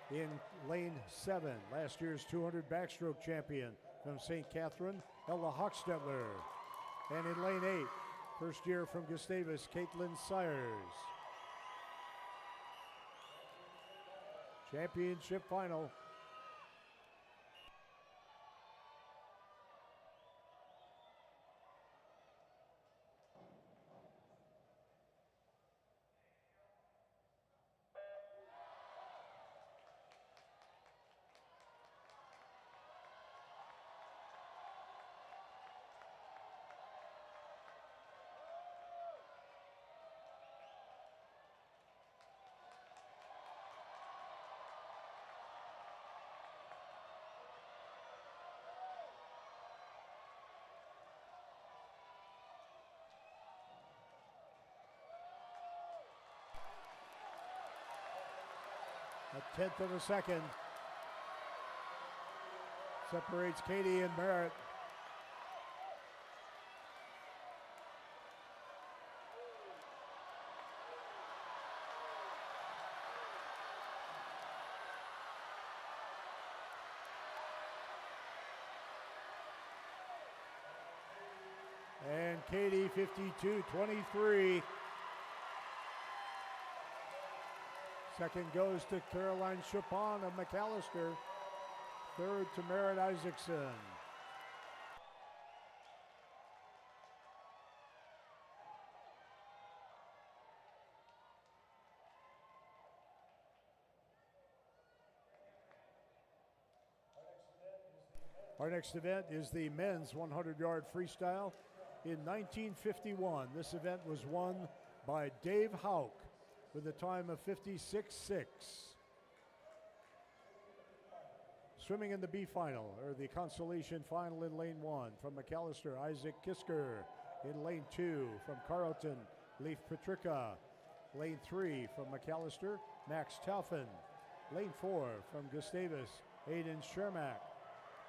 Speaker 1: In lane 7, last year's 200 backstroke champion from St. Catherine, Ella Hochstetler. And in lane 8, first year from Gustavus, Caitlin Sires. Championship final. A 10th of a second separates Katie and Merritt. And Katie 52-23. Second goes to Caroline Chapon of McAllister. Third to Merritt Isaacson. Our next event is the men's 100-yard freestyle. In 1951, this event was won by Dave Hauk with a time of 56.6. Swimming in the B final, or the consolation final in lane 1 from McAllister, Isaac Kisker. In lane 2 from Carleton, Leif Petricka. Lane 3 from McAllister, Max Taufin. Lane 4 from Gustavus, Aiden Shermack.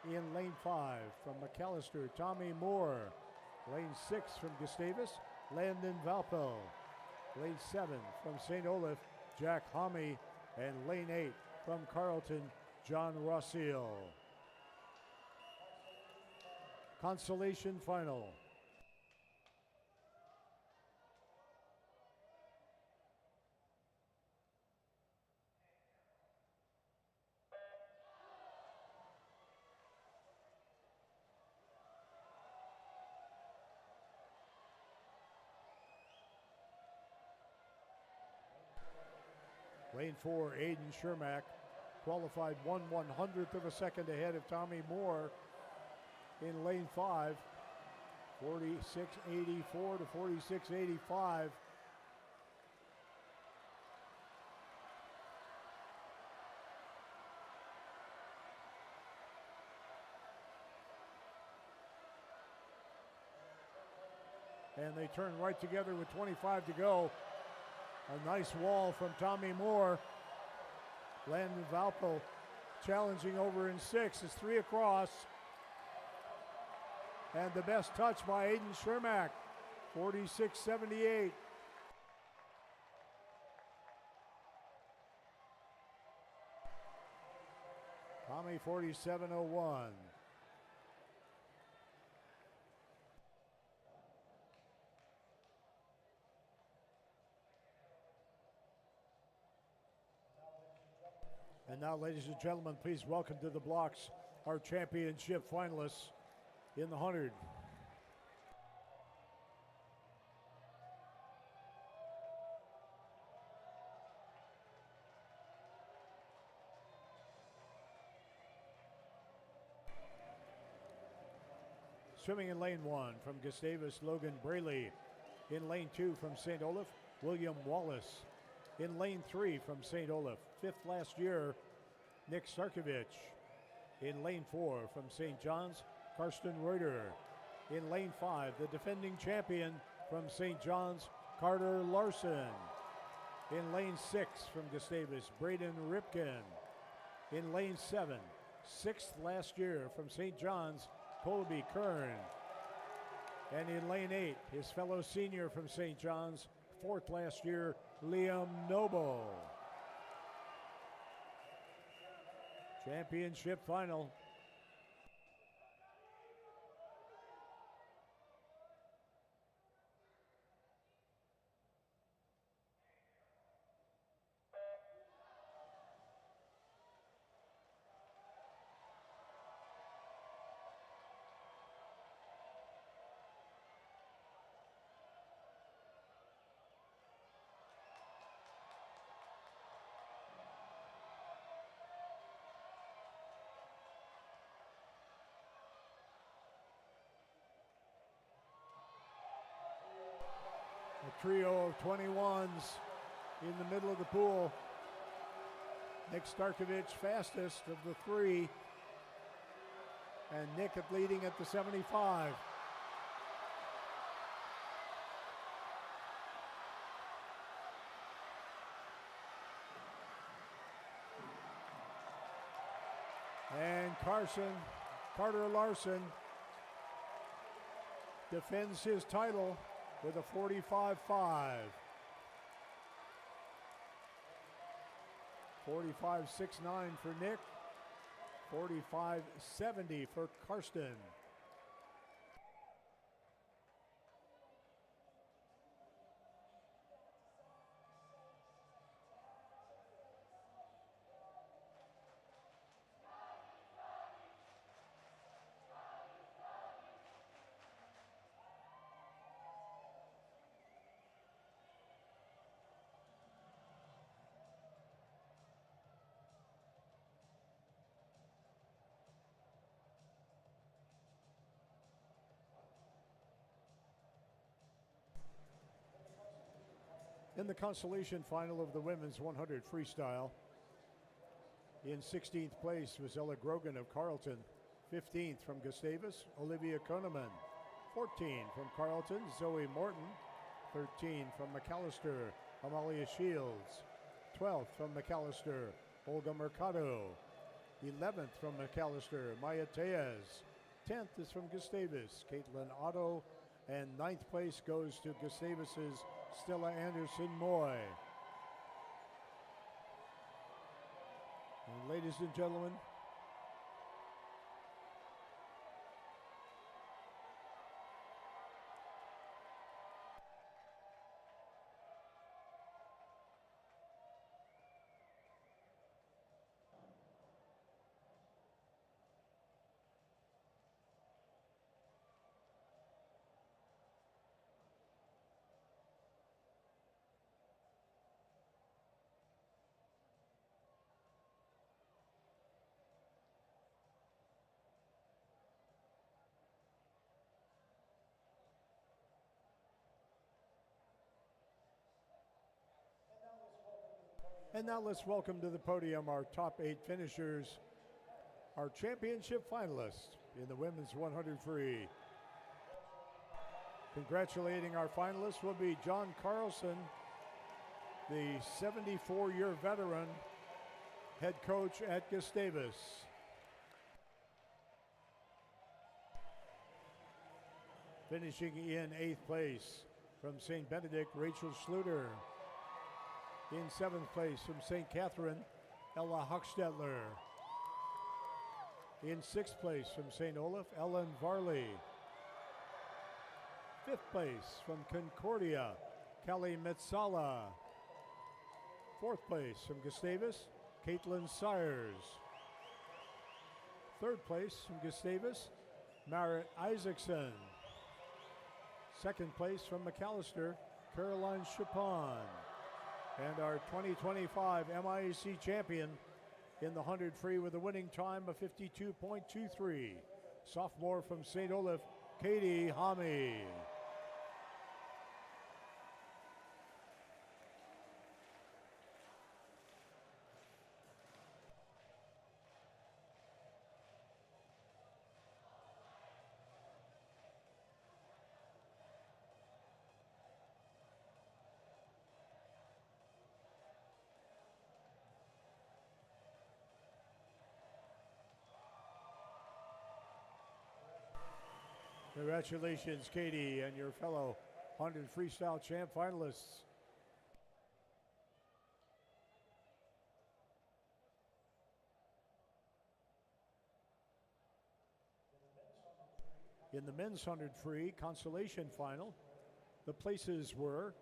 Speaker 1: In lane 5 from McAllister, Tommy Moore. Lane 6 from Gustavus, Landon Valpo. Lane 7 from St. Olaf, Jack Homme. And lane 8 from Carleton, John Rossiel. Consolation final. Lane 4, Aiden Shermack, qualified 1/100th of a second ahead of Tommy Moore. In lane 5, 46.84 to 46.85. and they turn right together with 25 to go. A nice wall from Tommy Moore. Landon Valpo challenging over in 6. It's 3 across. And the best touch by Aiden Shermack, 46-78. Tommy 47-01. And now, ladies and gentlemen, please welcome to the blocks our championship finalists in the 100. Swimming in lane 1 from Gustavus, Logan Braley. In lane 2 from St. Olaf, William Wallace. In lane 3 from St. Olaf, 5th last year, Nick Starkovich. In lane 4 from St. John's, Karsten Reuter. In lane 5, the defending champion from St. John's, Carter Larson. In lane 6 from Gustavus, Braden Ripken. In lane 7, 6th last year from St. John's, Colby Kern. And in lane 8, his fellow senior from St. John's, 4th last year, Liam Noble. Championship final. A trio of 21s in the middle of the pool. Nick Starkovich fastest of the 3. And Nick leading at the 75. And Carter Larson defends his title with a 45-5. 45-69 for Nick. 45-70 for Karsten. In the consolation final of the women's 100 freestyle, in 16th place was Ella Grogan of Carleton. 15th from Gustavus, Olivia Koneman. 14 from Carleton, Zoe Morton. 13 from McAllister, Amalia Shields. 12th from McAllister, Olga Mercado. 11th from McAllister, Maya Tejas. 10th is from Gustavus, Caitlin Otto. And 9th place goes to Gustavus's Stella Anderson Moy. And ladies and gentlemen, and now let's welcome to the podium our top 8 finishers, our championship finalists in the women's 100 free. Congratulating our finalists will be John Carlson, the 74-year veteran, head coach at Gustavus. Finishing in 8th place from St. Benedict, Rachel Schluter. In 7th place from St. Catherine, Ella Hochstetler. In 6th place from St. Olaf, Ellen Varley. 5th place from Concordia, Kelly Metsala. 4th place from Gustavus, Caitlin Sires. 3rd place from Gustavus, Marit Isaacson. 2nd place from McAllister, Caroline Chapon. And our 2025 MIAC champion in the 100 free with a winning time of 52.23. Sophomore from St. Olaf, Katie Hami. Congratulations, Katie, and your fellow 100 freestyle champ finalists. In the men's 100 free consolation final, the places were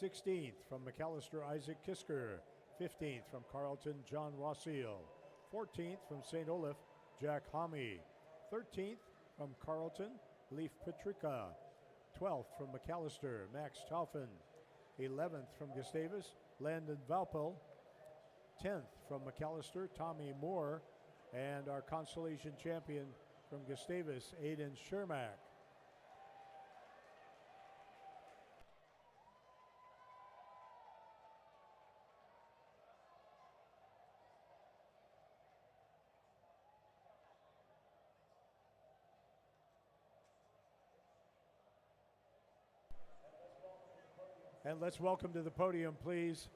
Speaker 1: 16th from McAllister Isaac Kisker, 15th from Carleton John Rossiel, 14th from St. Olaf Jack Hami, 13th from Carleton Leaf Patrica, 12th from McAllister Max Taufen, 11th from Gustavus Landon Valpel, 10th from McAllister Tommy Moore, and our consolation champion from Gustavus Aiden Shermack. And let's welcome to the podium, please,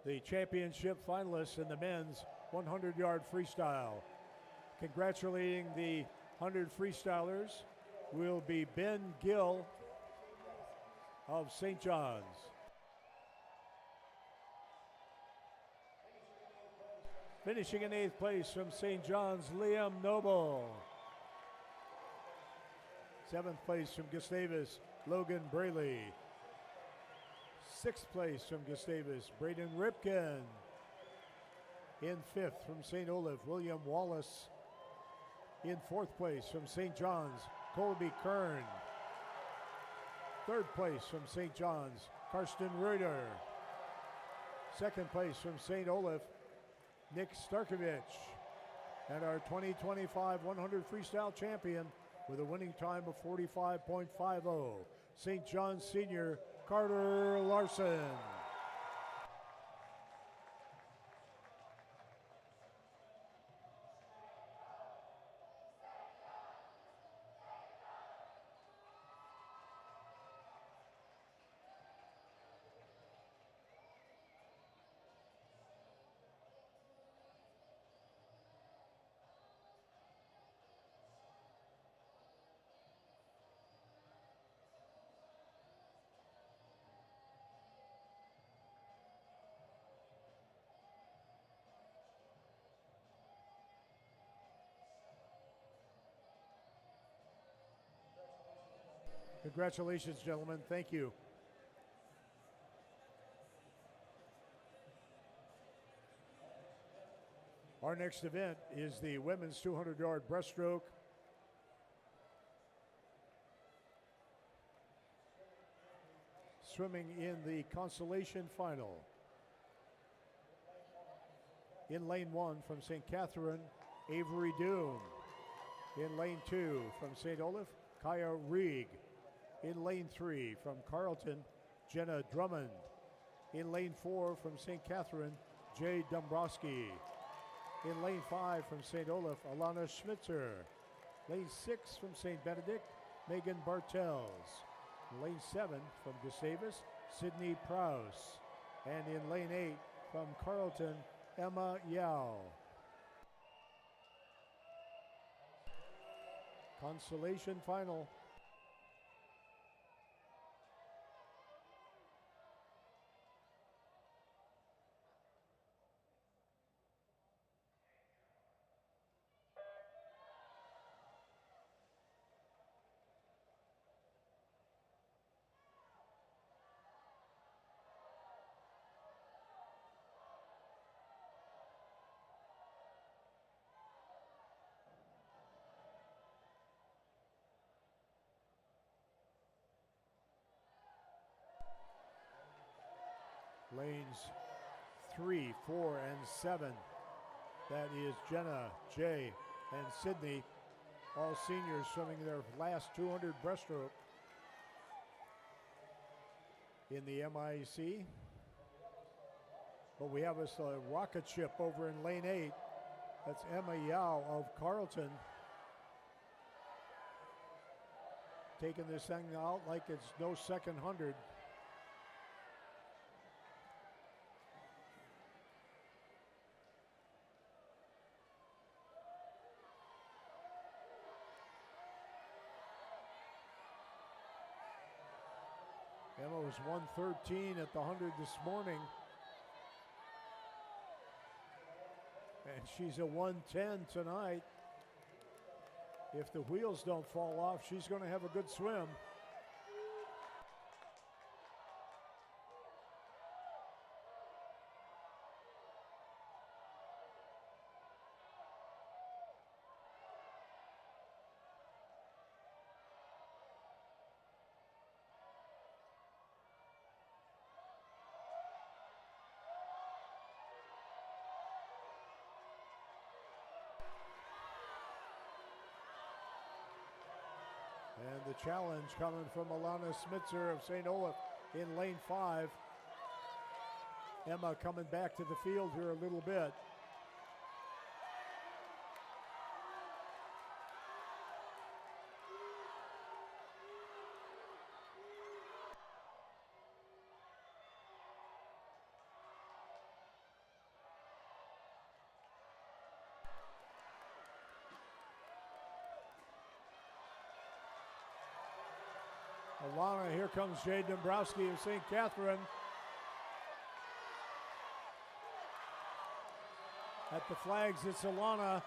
Speaker 1: the championship finalists in the men's 100-yard freestyle. Congratulating the 100 freestylers will be Ben Gill of St. John's. Finishing in 8th place from St. John's, Liam Noble. 7th place from Gustavus, Logan Braley. 6th place from Gustavus, Braden Ripken. In 5th from St. Olaf, William Wallace. In 4th place from St. John's, Colby Kern. 3rd place from St. John's, Karsten Reuter. 2nd place from St. Olaf, Nick Starkovich. And our 2025 100 freestyle champion with a winning time of 45.50, St. John's senior, Carter Larson. Congratulations, gentlemen. Thank you. Our next event is the women's 200-yard breaststroke. Swimming in the consolation final. In lane 1 from St. Catherine, Avery Doom. In lane 2 from St. Olaf, Kaya Rieg. In lane 3 from Carleton, Jenna Drummond. In lane 4 from St. Catherine, Jay Dombrowski. In lane 5 from St. Olaf, Alana Schmitzer. Lane 6 from St. Benedict, Megan Bartels. In lane 7 from Gustavus, Sydney Prowse. And in lane 8 from Carleton, Emma Yao. Consolation final. Lanes 3, 4, and 7. That is Jenna, Jay, and Sydney, all seniors swimming their last 200 breaststroke in the MIAC. But we have us a rocket ship over in lane 8. That's Emma Yao of Carleton, taking this thing out like it's no second 100. Emma was 113 at the 100 this morning. And she's a 110 tonight. If the wheels don't fall off, she's going to have a good swim. And the challenge coming from Alana Smitzer of St. Olaf in lane 5. Emma coming back to the field here a little bit. Alana, here comes Jade Dombrowski of St. Catherine. At the flags, it's Alana.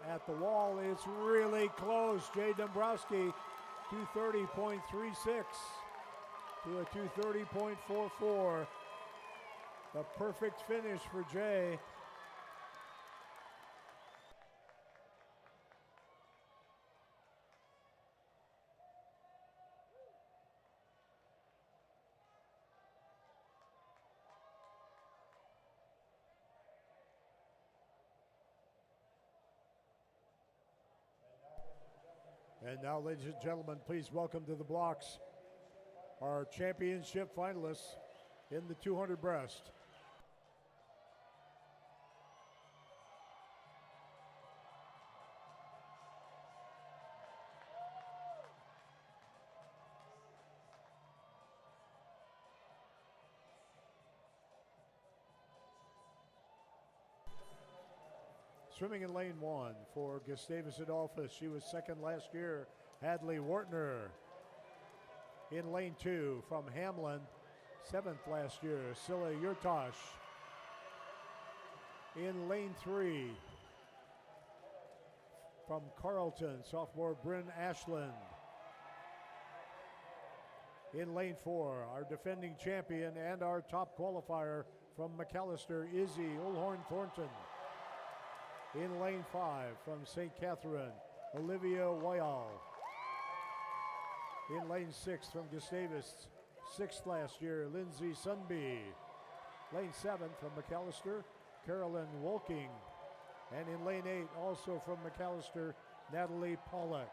Speaker 1: At the wall, it's really close. Jade Dombrowski, 230.36 to a 230.44. The perfect finish for Jay. And now, ladies and gentlemen, please welcome to the blocks our championship finalists in the 200 breast. Swimming in lane 1 for Gustavus Adolphus. She was second last year, Hadley Wartner. In lane 2 from Hamlin, 7th last year, Scylla Yurtosh. In lane 3 from Carleton, sophomore Bryn Ashland. In lane 4, our defending champion and our top qualifier from McAllister, Izzy Olhorn Thornton. In lane 5 from St. Catherine, Olivia Wyall. In lane 6 from Gustavus, 6th last year, Lindsay Sunby. Lane 7 from McAllister, Carolyn Wolking. And in lane 8, also from McAllister, Natalie Pollack.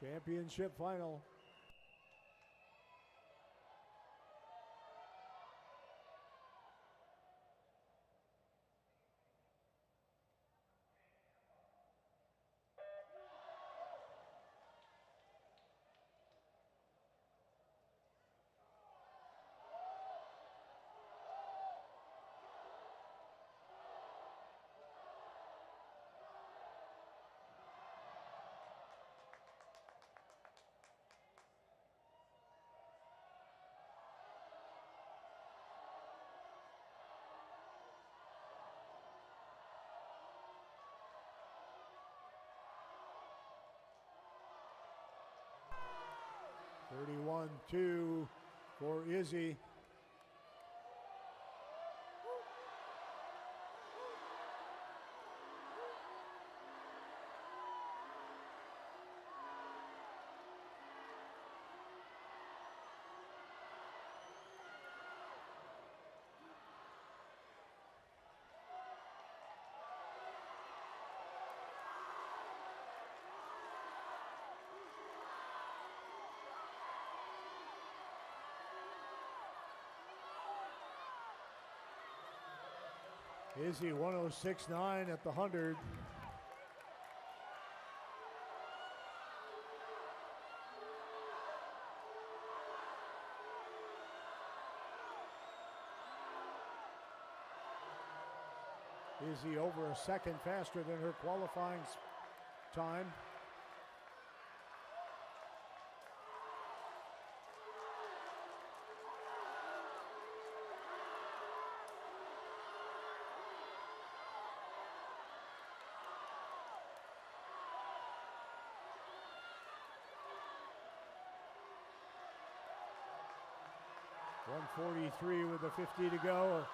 Speaker 1: Championship final. 31-2 for Izzy. Izzy 106.9 at the 100. Izzy over a second faster than her qualifying time. .143 with a 50 to go.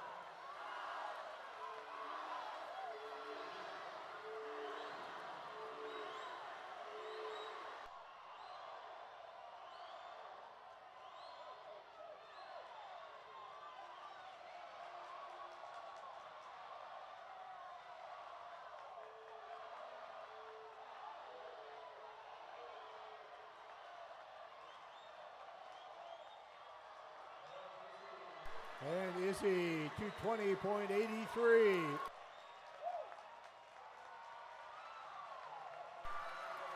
Speaker 1: And Izzy, 220.83.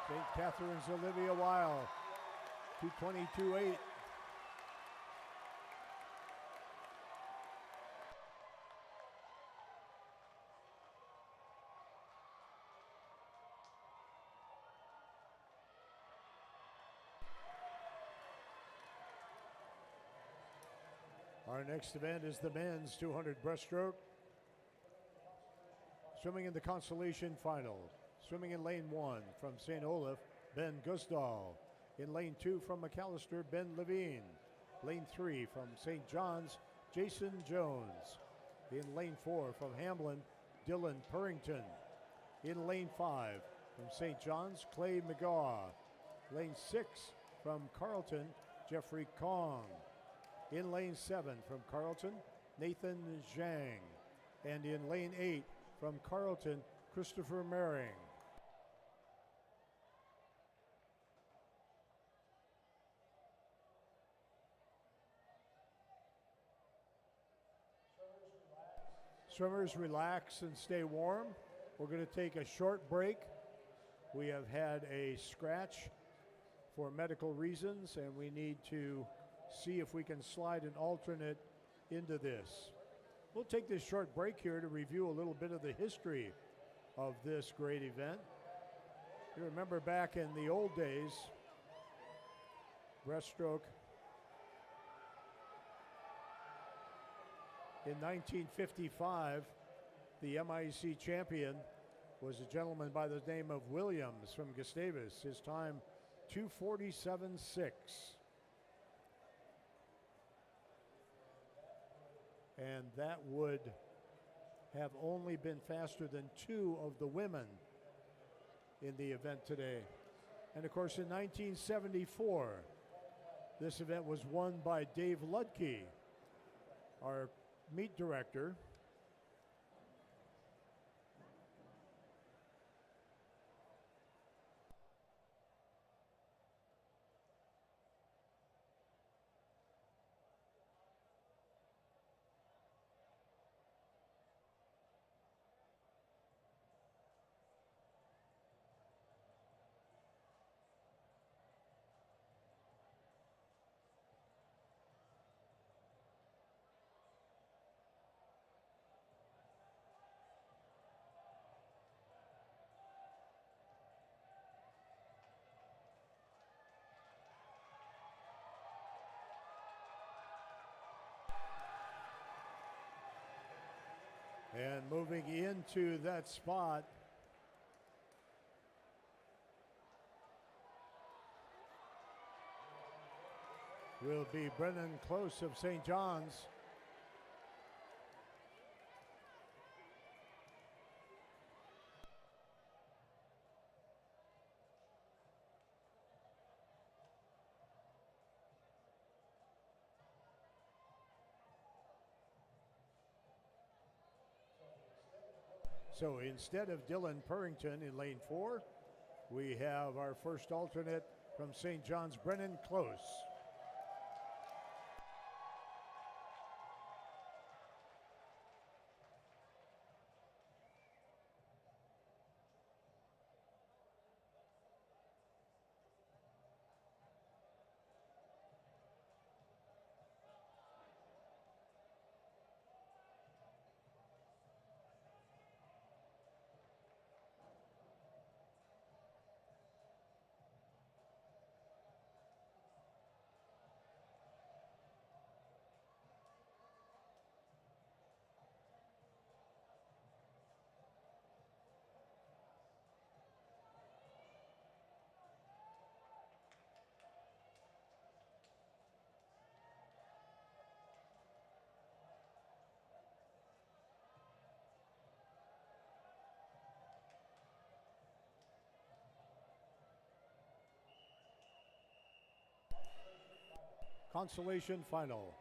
Speaker 1: St. Catherine's Olivia Weil, 222.8. Our next event is the men's 200 breaststroke. Swimming in the consolation final. Swimming in lane 1 from St. Olaf, Ben Gusdahl. In lane 2 from McAllister, Ben Levine. Lane 3 from St. John's, Jason Jones. In lane 4 from Hamlin, Dylan Purrington. In lane 5 from St. John's, Clay McGaw. Lane 6 from Carleton, Jeffrey Kong. In lane 7 from Carleton, Nathan Zhang. And in lane 8 from Carleton, Christopher Mering. Swimmers, relax and stay warm. We're going to take a short break. We have had a scratch for medical reasons, and we need to see if we can slide an alternate into this. We'll take this short break here to review a little bit of the history of this great event. You remember back in the old days, breaststroke. In 1955, the MIAC champion was a gentleman by the name of Williams from Gustavus. His time, 2:47.6. And that would have only been faster than 2 of the women in the event today. And of course, in 1974, this event was won by Dave Ludke, our meet director. And moving into that spot, will be Brennan Close of St. John's. So instead of Dylan Purrington in lane 4, we have our first alternate from St. John's, Brennan Close. Consolation final.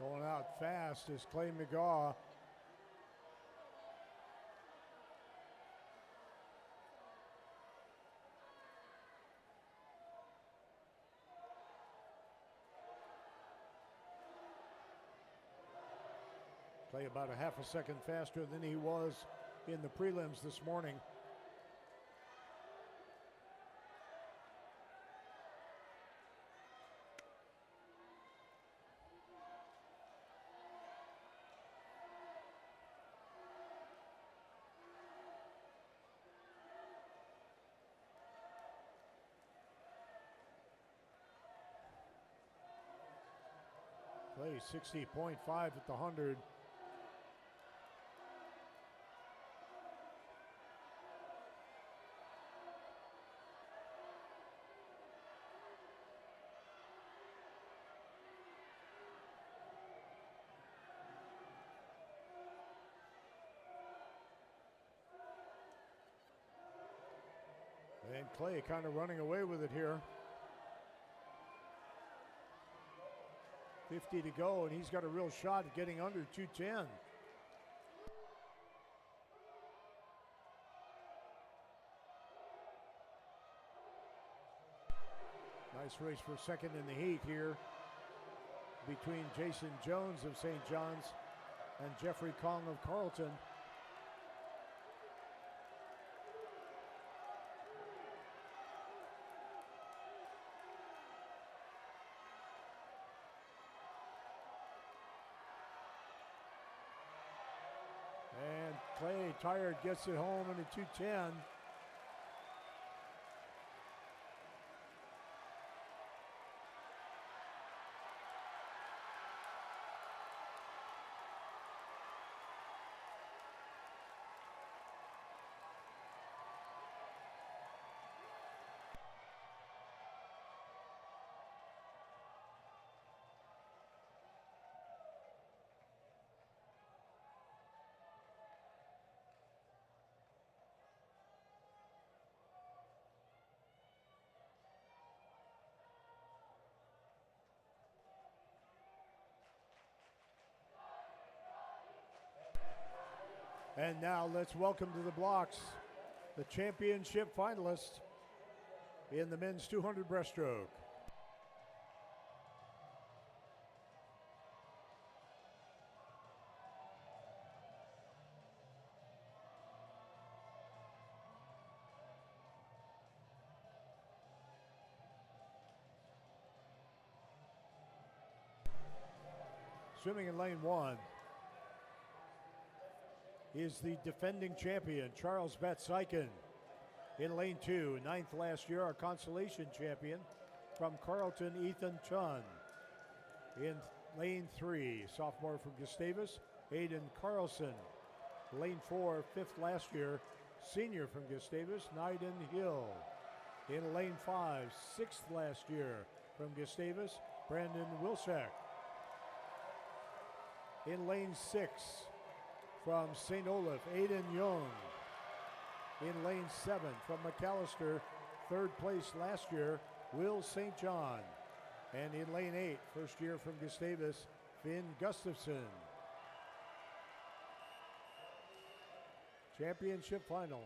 Speaker 1: Going out fast is Clay McGaw. Clay about a half a second faster than he was in the prelims this morning. Clay 60.5 at the 100. And Clay kind of running away with it here. 50 to go, and he's got a real shot at getting under 210. Nice race for second in the heat here between Jason Jones of St. John's and Jeffrey Kong of Carleton. And Clay, tired, gets it home in a 210. And now let's welcome to the blocks the championship finalist in the men's 200 breaststroke. Swimming in lane 1 is the defending champion, Charles Batsaiken. In lane 2, ninth last year, our consolation champion from Carleton, Ethan Chun. In lane 3, sophomore from Gustavus, Aiden Carlson. Lane 4, fifth last year, senior from Gustavus, Naiden Hill. In lane 5, sixth last year from Gustavus, Brandon Wilczek. In lane 6, from St. Olaf, Aiden Young. In lane 7, from McAllister, third place last year, Will St. John. And in lane 8, first year from Gustavus, Finn Gustafson. Championship final.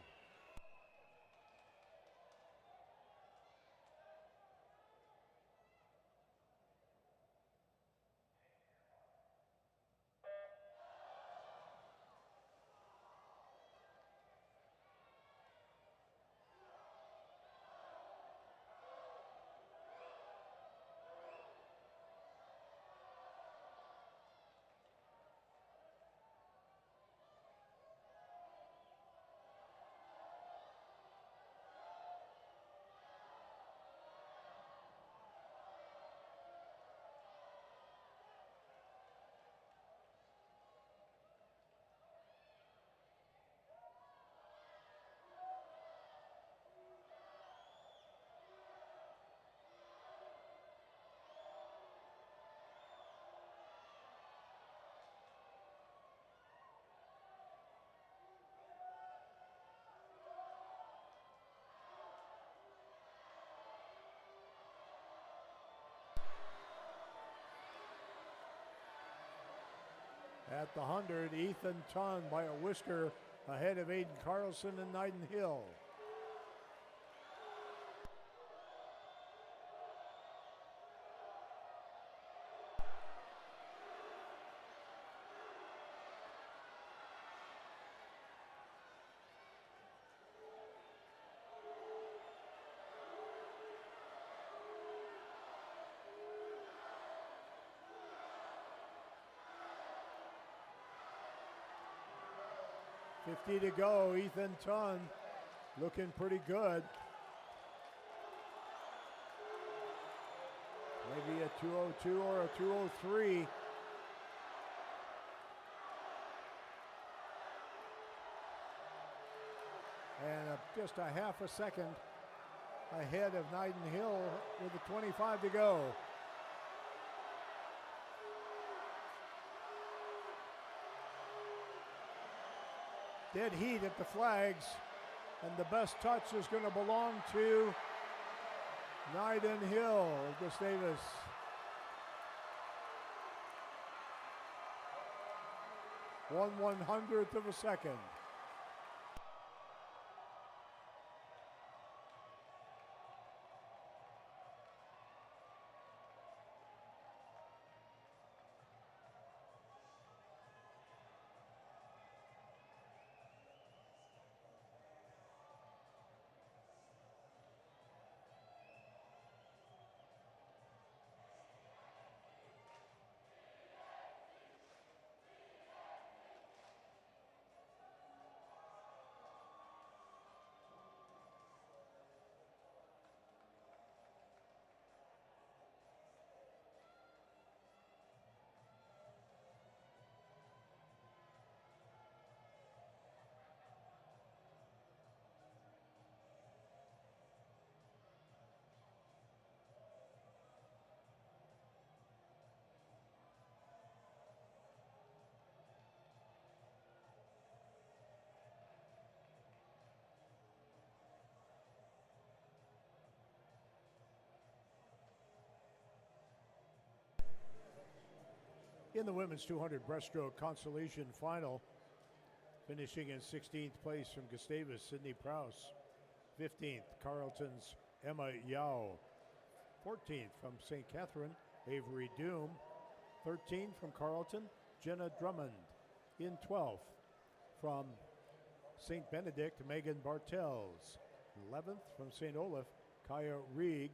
Speaker 1: At the 100, Ethan Tun by a whisker ahead of Aiden Carlson and Naiden Hill. .50 to go. Ethan Tun looking pretty good. Maybe a 2:02 or a 2:03. And just a half a second ahead of Naiden Hill with a 25 to go. Dead heat at the flags, and the best touch is going to belong to Naiden Hill of Gustavus. 1/100th of a second. In the women's 200 breaststroke consolation final, finishing in 16th place from Gustavus, Sydney Prowse. 15th, Carleton's Emma Yao. 14th from St. Catherine, Avery Doom. 13th from Carleton, Jenna Drummond. In 12th, from St. Benedict, Megan Bartels. 11th from St. Olaf, Kaya Rieg.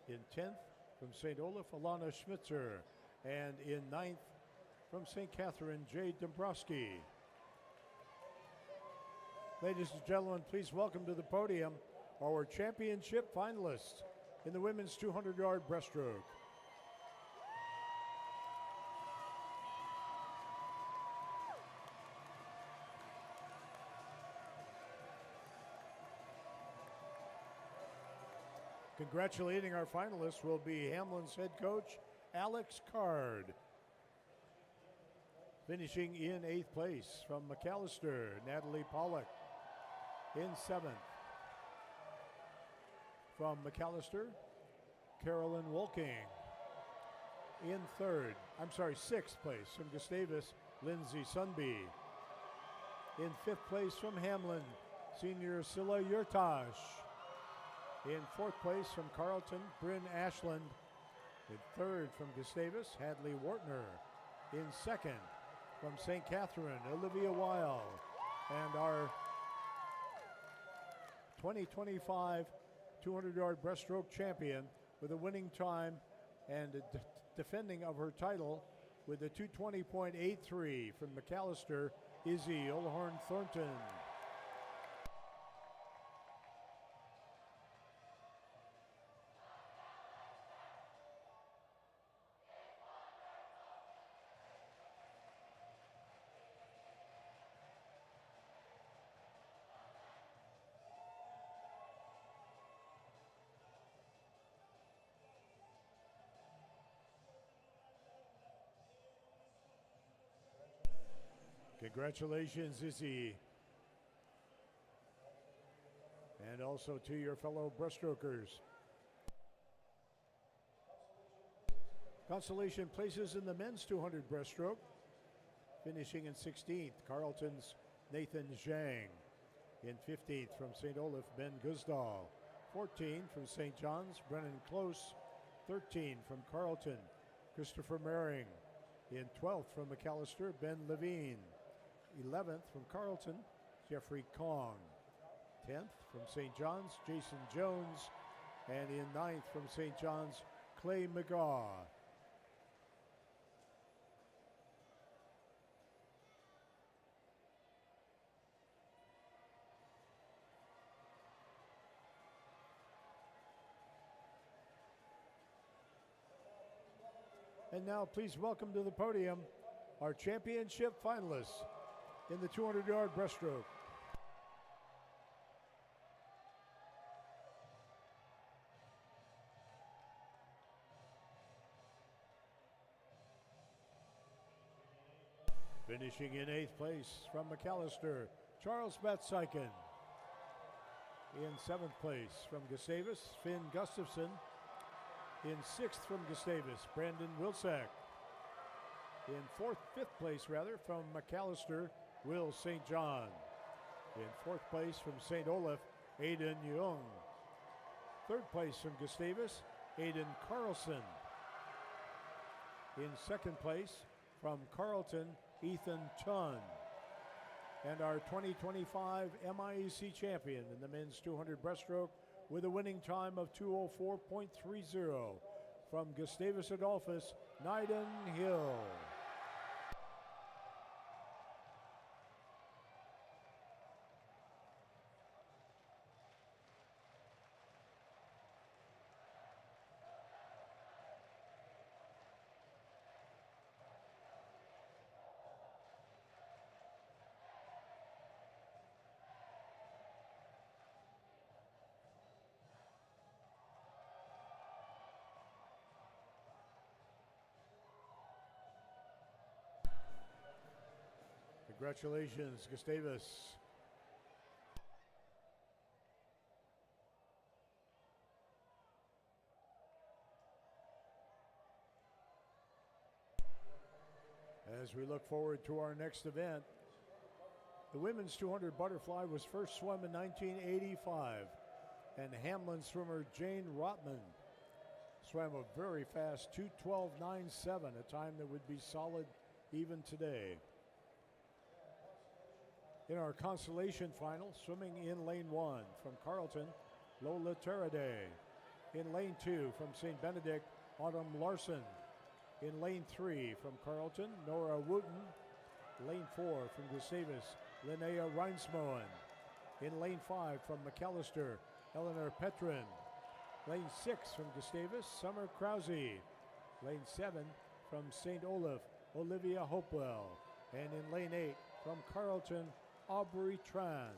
Speaker 1: In 10th from St. Olaf, Alana Schmitzer. And in 9th from St. Catherine, Jay Dombrowski. Ladies and gentlemen, please welcome to the podium our championship finalists in the women's 200-yard breaststroke. Congratulating our finalists will be Hamlin's head coach, Alex Card. Finishing in 8th place from McAllister, Natalie Pollock. In 7th from McAllister, Carolyn Wolking. In 6th place from Gustavus, Lindsay Sunby. In 5th place from Hamlin, senior Scylla Yurtash. In 4th place from Carleton, Bryn Ashland. In 3rd from Gustavus, Hadley Wartner. In 2nd from St. Catherine, Olivia Weil. And our 2025 200-yard breaststroke champion with a winning time and a defending of her title with a 220.83 from McAllister, Izzy Olhorn Thornton. Congratulations, Izzy. And also to your fellow breaststrokers. Consolation places in the men's 200 breaststroke. Finishing in 16th, Carleton's Nathan Zhang. In 15th from St. Olaf, Ben Gusdahl. 14 from St. John's, Brennan Close. 13 from Carleton, Christopher Mehring. In 12th from McAllister, Ben Levine. 11th from Carleton, Jeffrey Kong. 10th from St. John's, Jason Jones. And in 9th from St. John's, Clay McGaw. And now please welcome to the podium our championship finalists in the 200-yard breaststroke. Finishing in 8th place from McAllister, Charles Batsaiken. In 7th place from Gustavus, Finn Gustafson. In 6th from Gustavus, Brandon Wilsack. In 5th place from McAllister, Will St. John. In 4th place from St. Olaf, Aiden Young. 3rd place from Gustavus, Aiden Carlson. In 2nd place from Carleton, Ethan Chun. And our 2025 MIAC champion in the men's 200 breaststroke with a winning time of 2:04.30 from Gustavus Adolphus, Naiden Hill. Congratulations, Gustavus. As we look forward to our next event, the women's 200 butterfly was first swum in 1985, and Hamlin swimmer Jane Rotman swam a very fast 2:12.97, a time that would be solid even today. In our consolation final, swimming in lane 1 from Carleton, Lola Teraday. In lane 2 from St. Benedict, Autumn Larson. In lane 3 from Carleton, Nora Wooten. Lane 4 from Gustavus, Linnea Reinsmoen. In lane 5 from McAllister, Eleanor Petrin. Lane 6 from Gustavus, Summer Krause. Lane 7 from St. Olaf, Olivia Hopewell. And in lane 8 from Carleton, Aubrey Tran.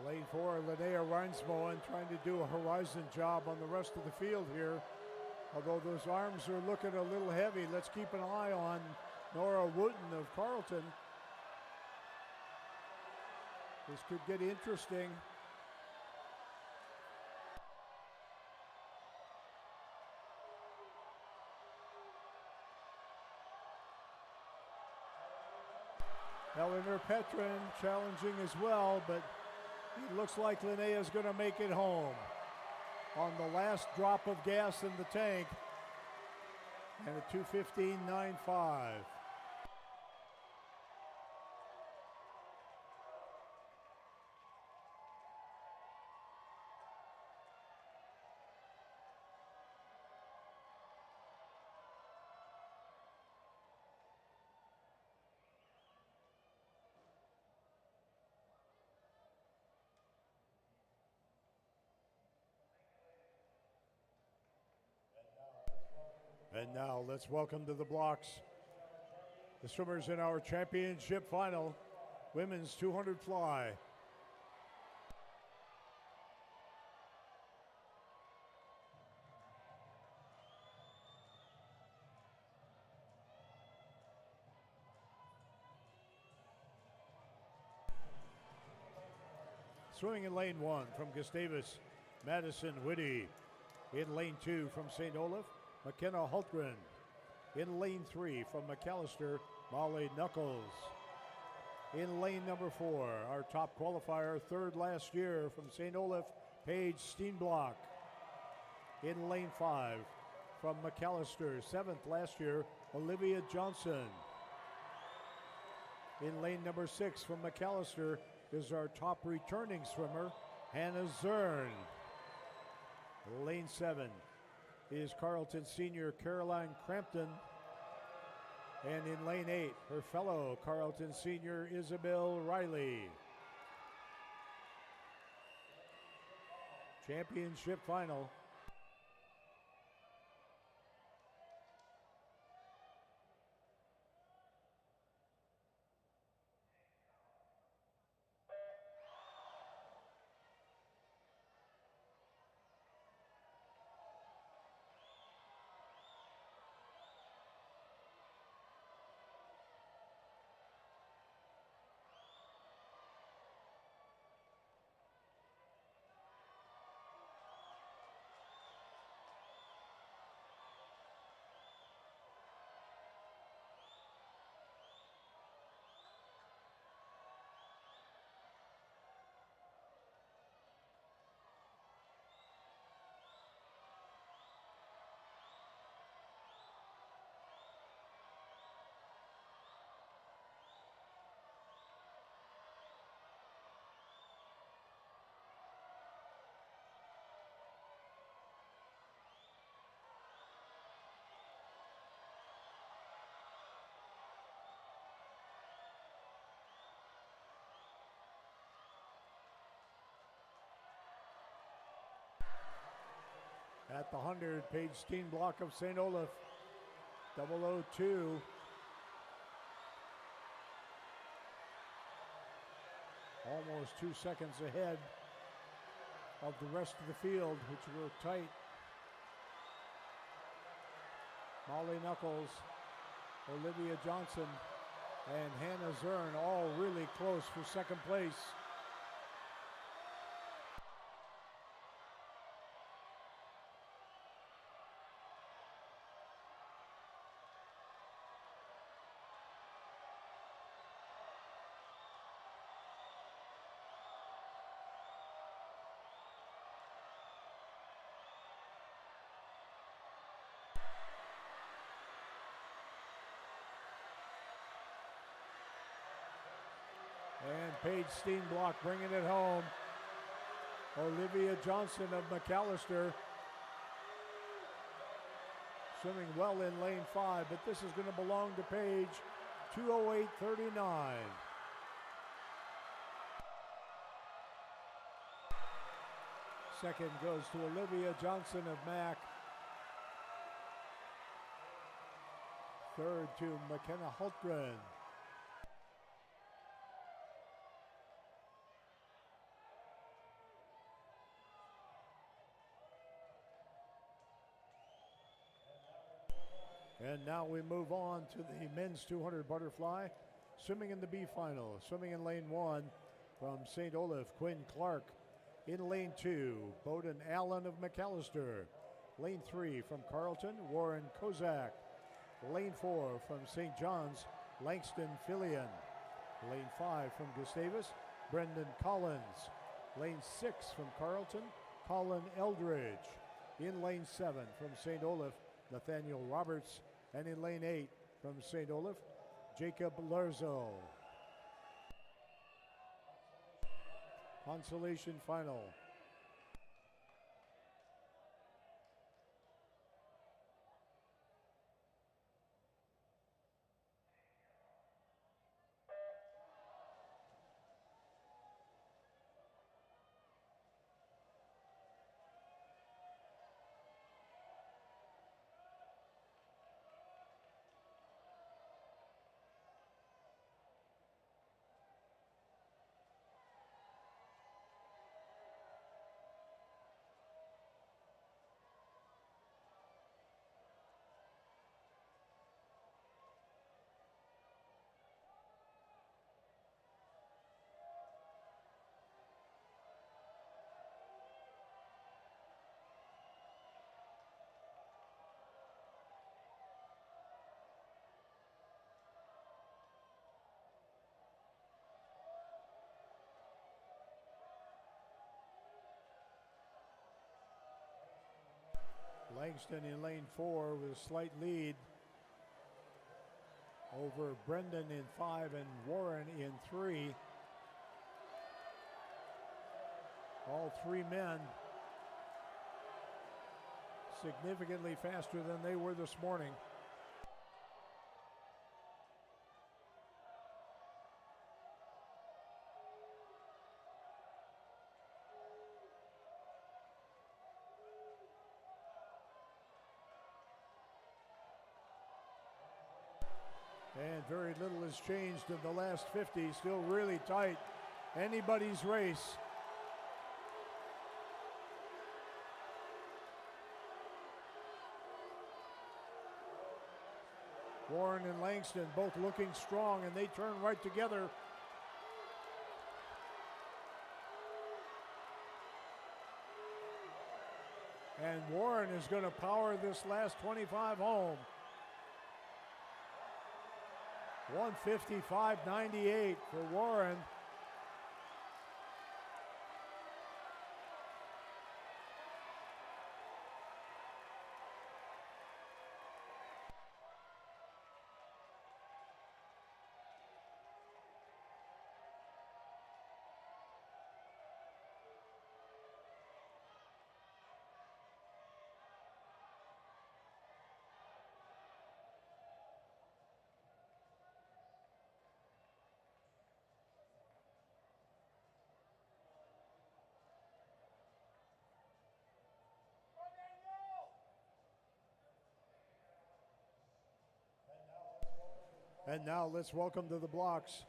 Speaker 1: Lane 4, Linnea Reinsmoen trying to do a horizon job on the rest of the field here. Although those arms are looking a little heavy, let's keep an eye on Nora Wooten of Carleton. This could get interesting. Eleanor Petrin challenging as well, but it looks like Linnea is going to make it home on the last drop of gas in the tank and a 2:15.95. And now let's welcome to the blocks the swimmers in our championship final, women's 200 fly. Swimming in lane 1 from Gustavus, Madison Whitty. In lane 2 from St. Olaf, McKenna Hultgren. In lane 3 from McAllister, Molly Knuckles. In lane number 4, our top qualifier, third last year from St. Olaf, Paige Steenblock. In lane 5 from McAllister, seventh last year, Olivia Johnson. In lane number 6 from McAllister is our top returning swimmer, Hannah Zern. Lane 7 is Carleton senior Caroline Crampton. And in lane 8, her fellow Carleton senior Isabel Riley. Championship final. At the 100, Paige Steenblock of St. Olaf, 002. Almost 2 seconds ahead of the rest of the field, which were tight. Molly Knuckles, Olivia Johnson, and Hannah Zern all really close for second place. And Paige Steenblock bringing it home. Olivia Johnson of McAllister swimming well in lane 5, but this is going to belong to Paige, 2:08.39. Second goes to Olivia Johnson of Mac. Third to McKenna Hultgren. And now we move on to the men's 200 butterfly. Swimming in the B final. Swimming in lane 1 from St. Olaf, Quinn Clark. In lane 2, Bowden Allen of McAllister. Lane 3 from Carleton, Warren Kozak. Lane 4 from St. John's, Langston Fillion. Lane 5 from Gustavus, Brendan Collins. Lane 6 from Carleton, Colin Eldridge. In lane 7 from St. Olaf, Nathaniel Roberts. And in lane 8 from St. Olaf, Jacob Lerzo. Consolation final. Langston in lane 4 with a slight lead over Brendan in 5 and Warren in 3. All three men significantly faster than they were this morning. And very little has changed in the last 50. Still really tight. Anybody's race. Warren and Langston both looking strong, and they turn right together. And Warren is going to power this last 25 home. 1:55.98 for Warren. And now let's welcome to the blocks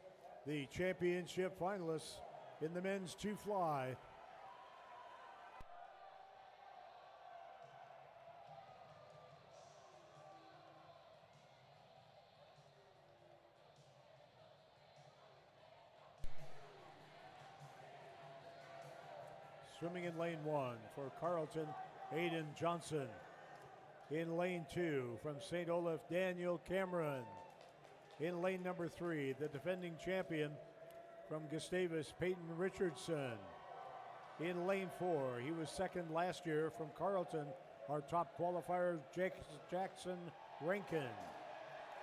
Speaker 1: the championship finalists in the men's two fly. Swimming in lane 1 for Carleton, Aiden Johnson. In lane 2 from St. Olaf, Daniel Cameron. In lane number 3, the defending champion from Gustavus, Peyton Richardson. In lane 4, he was second last year from Carleton, our top qualifier, Jackson Rankin.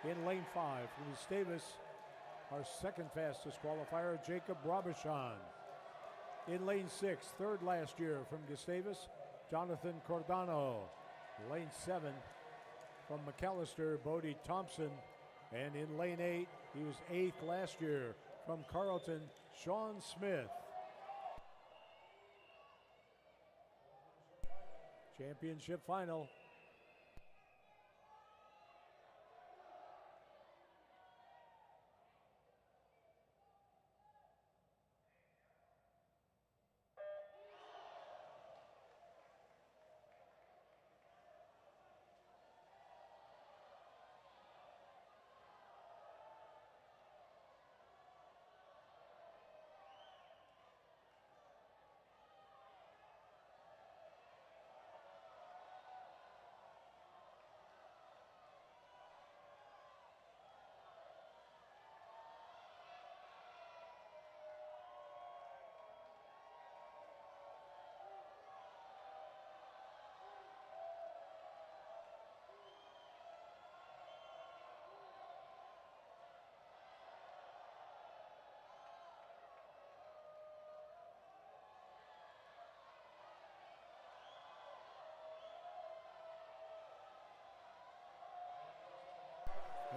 Speaker 1: In lane 5 from Gustavus, our second fastest qualifier, Jacob Robichon. In lane 6, third last year from Gustavus, Jonathan Cordano. Lane 7 from McAllister, Bodie Thompson. And in lane 8, he was 8th last year from Carleton, Sean Smith. Championship final.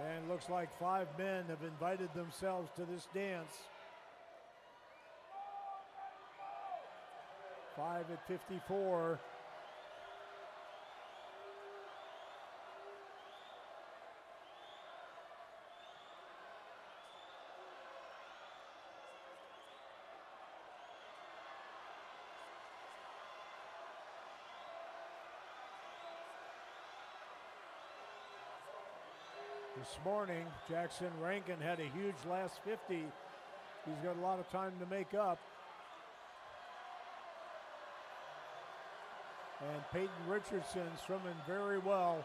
Speaker 1: And looks like 5 men have invited themselves to this dance. 5 at 54. This morning, Jackson Rankin had a huge last 50. He's got a lot of time to make up. And Peyton Richardson swimming very well.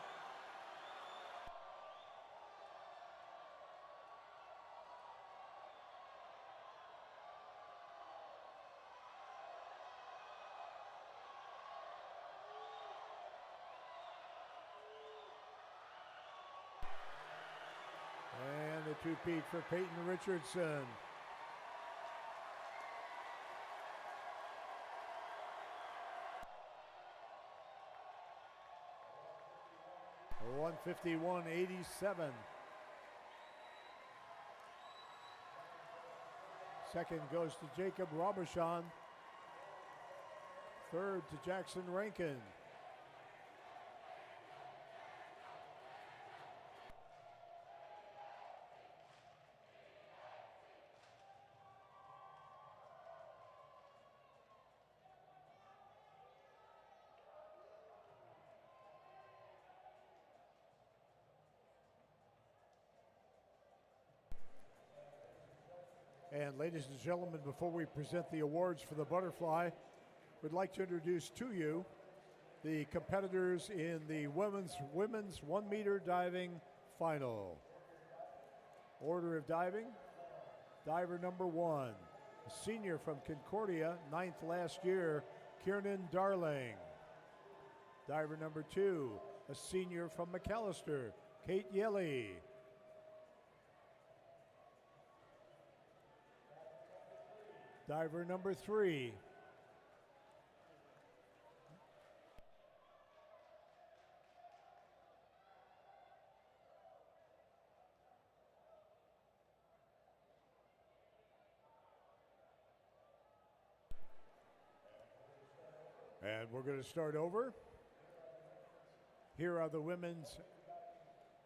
Speaker 1: And a two-peat for Peyton Richardson. A 151.87. Second goes to Jacob Robichon. Third to Jackson Rankin. And ladies and gentlemen, before we present the awards for the butterfly, we'd like to introduce to you the competitors in the women's 1 meter diving final. Order of diving, diver number 1, a senior from Concordia, 9th last year, Kiernan Darling. Diver number 2, a senior from McAllister, Kate Yelly. Diver number 3. And we're going to start over. Here are the women's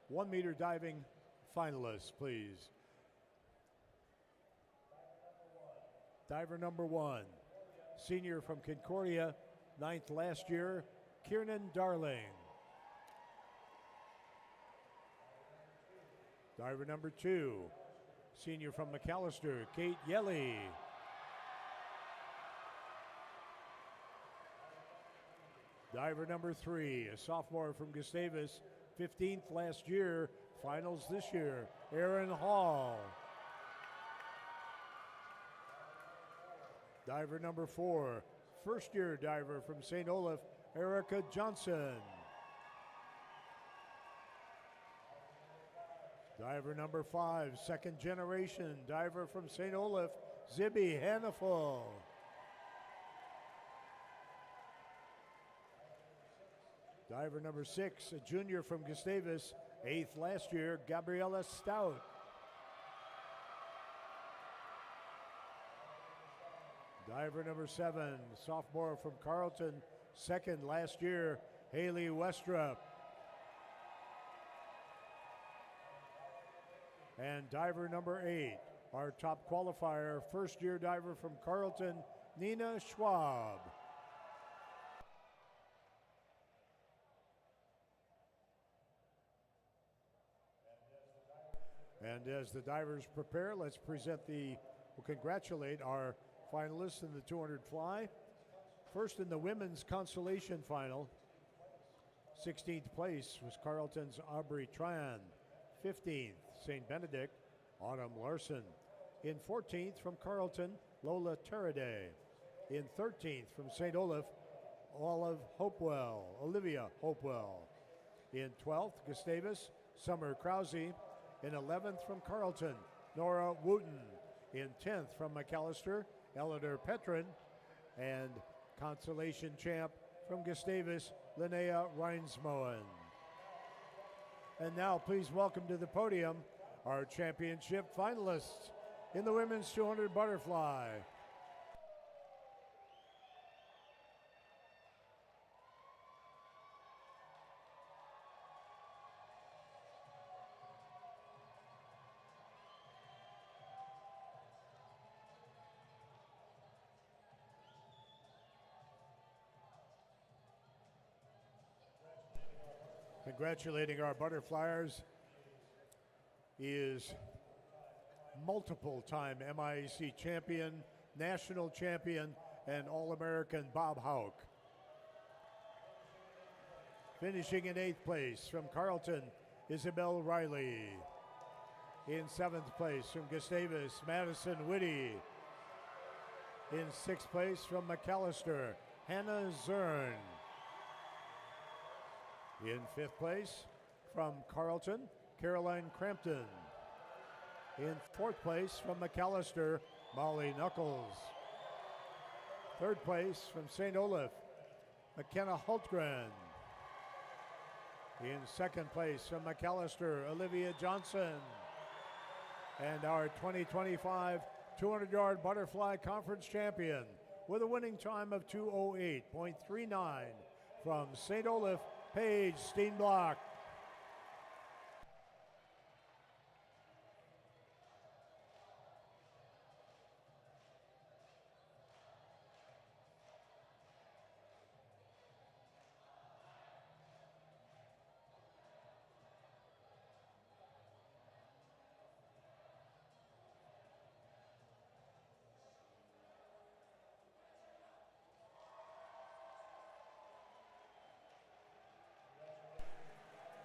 Speaker 1: 1 meter diving finalists, please. Diver number 1, senior from Concordia, 9th last year, Kiernan Darling. Diver number 2, senior from McAllister, Kate Yelly. Diver number 3, a sophomore from Gustavus, 15th last year, finals this year, Aaron Hall. Diver number 4, first-year diver from St. Olaf, Erica Johnson. Diver number 5, second-generation diver from St. Olaf, Zibby Hannaful. Diver number 6, a junior from Gustavus, 8th last year, Gabriella Stout. Diver number 7, sophomore from Carleton, 2nd last year, Haley Westrup. And diver number 8, our top qualifier, first-year diver from Carleton, Nina Schwab. And as the divers prepare, we'll congratulate our finalists in the 200 fly. First in the women's consolation final, 16th place was Carleton's Aubrey Tran. 15th, St. Benedict, Autumn Larson. In 14th from Carleton, Lola Teraday. In 13th from St. Olaf, Olivia Hopewell. In 12th, Gustavus, Summer Krause. In 11th from Carleton, Nora Wooten. In 10th from McAllister, Eleanor Petrin. And consolation champ from Gustavus, Linnea Reinsmoen. And now please welcome to the podium our championship finalists in the women's 200 butterfly. Congratulating our butterflyers is multiple-time MIAC champion, national champion, and All-American Bob Hauk. Finishing in 8th place from Carleton, Isabel Riley. In 7th place from Gustavus, Madison Whitty. In 6th place from McAllister, Hannah Zern. In 5th place from Carleton, Caroline Crampton. In 4th place from McAllister, Molly Knuckles. 3rd place from St. Olaf, McKenna Hultgren. In 2nd place from McAllister, Olivia Johnson. And our 2025 200-yard butterfly conference champion with a winning time of 2:08.39 from St. Olaf, Paige Steenblock.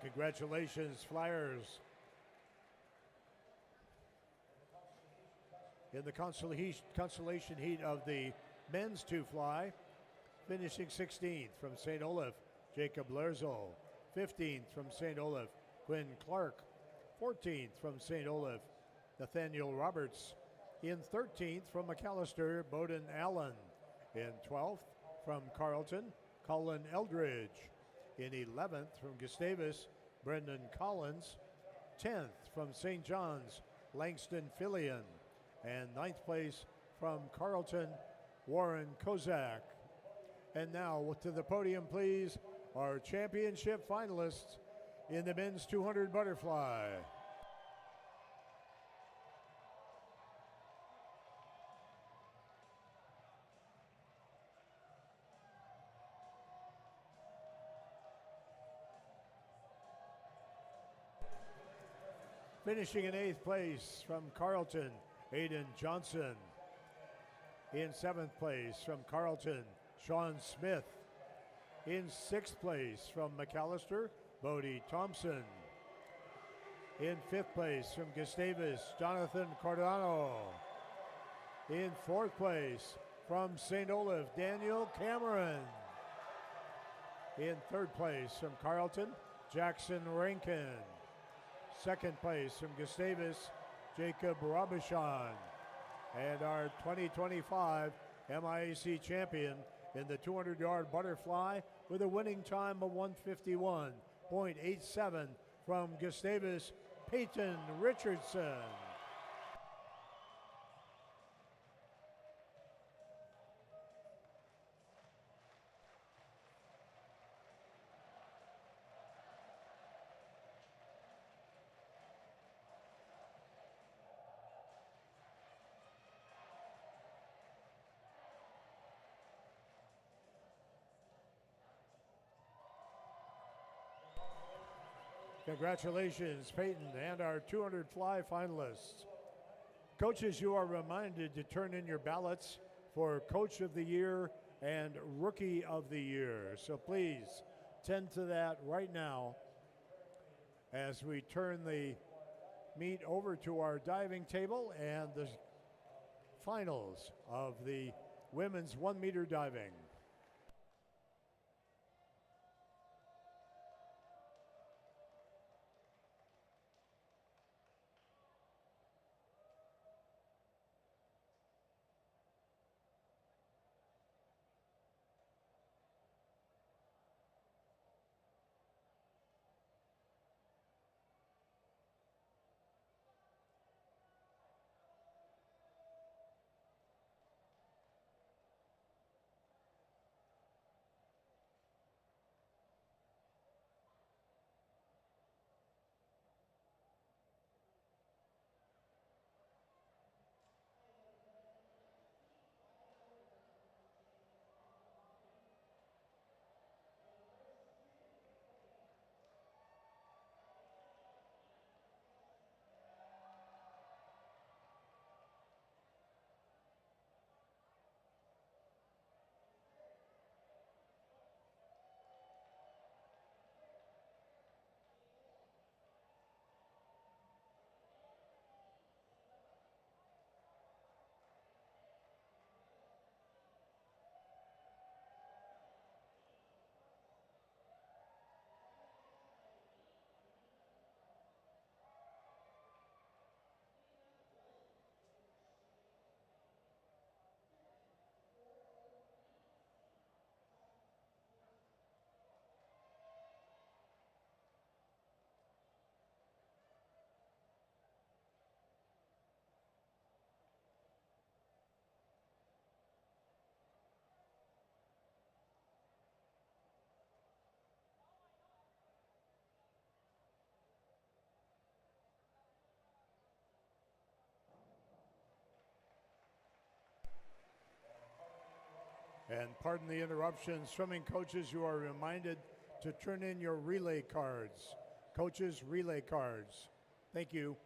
Speaker 1: Congratulations, Flyers. In the consolation heat of the men's 2-fly, finishing 16th from St. Olaf, Jacob Lerzel. 15th from St. Olaf, Quinn Clark. 14th from St. Olaf, Nathaniel Roberts. In 13th from McAllister, Bowden Allen. In 12th from Carleton, Colin Eldridge. In 11th from Gustavus, Brendan Collins. 10th from St. John's, Langston Fillion. And 9th place from Carleton, Warren Kozak. And now to the podium, please, our championship finalists in the men's 200 butterfly. Finishing in 8th place from Carleton, Aiden Johnson. In 7th place from Carleton, Sean Smith. In 6th place from McAllister, Bodie Thompson. In 5th place from Gustavus, Jonathan Cardano. In 4th place from St. Olaf, Daniel Cameron. In 3rd place from Carleton, Jackson Rankin. 2nd place from Gustavus, Jacob Robichon. And our 2025 MIAC champion in the 200-yard butterfly with a winning time of 151.87 from Gustavus, Peyton Richardson. Congratulations, Peyton, and our 200 fly finalists. Coaches, you are reminded to turn in your ballots for Coach of the Year and Rookie of the Year. So please tend to that right now as we turn the meet over to our diving table and the finals of the women's 1 meter diving. And pardon the interruption, swimming coaches, you are reminded to turn in your relay cards. Coaches, relay cards. Thank you.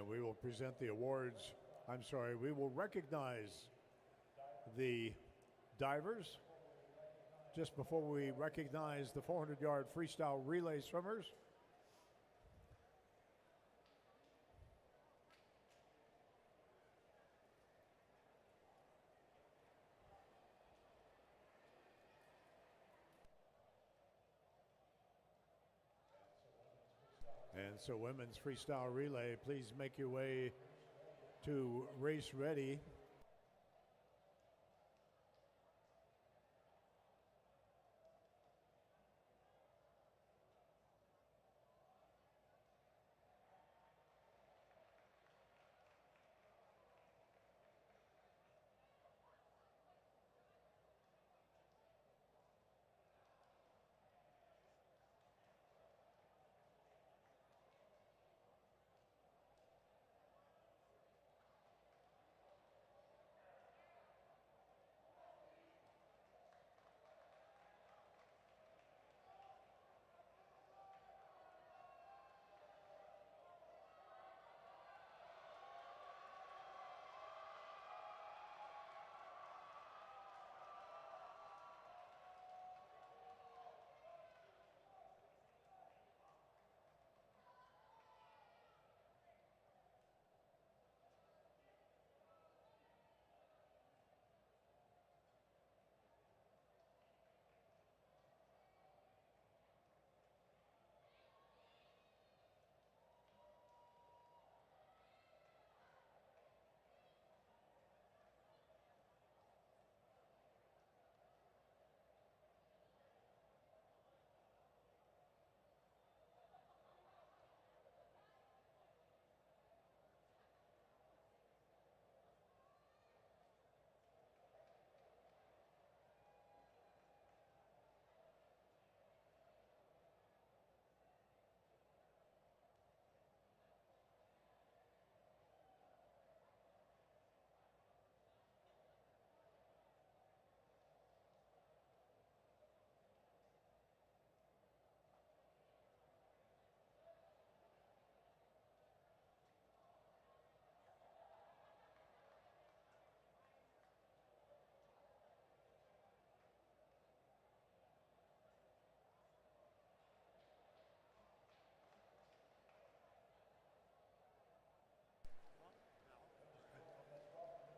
Speaker 1: And we will present the awards. I'm sorry, we will recognize the divers just before we recognize the 400-yard freestyle relay swimmers. And so women's freestyle relay, please make your way to race ready.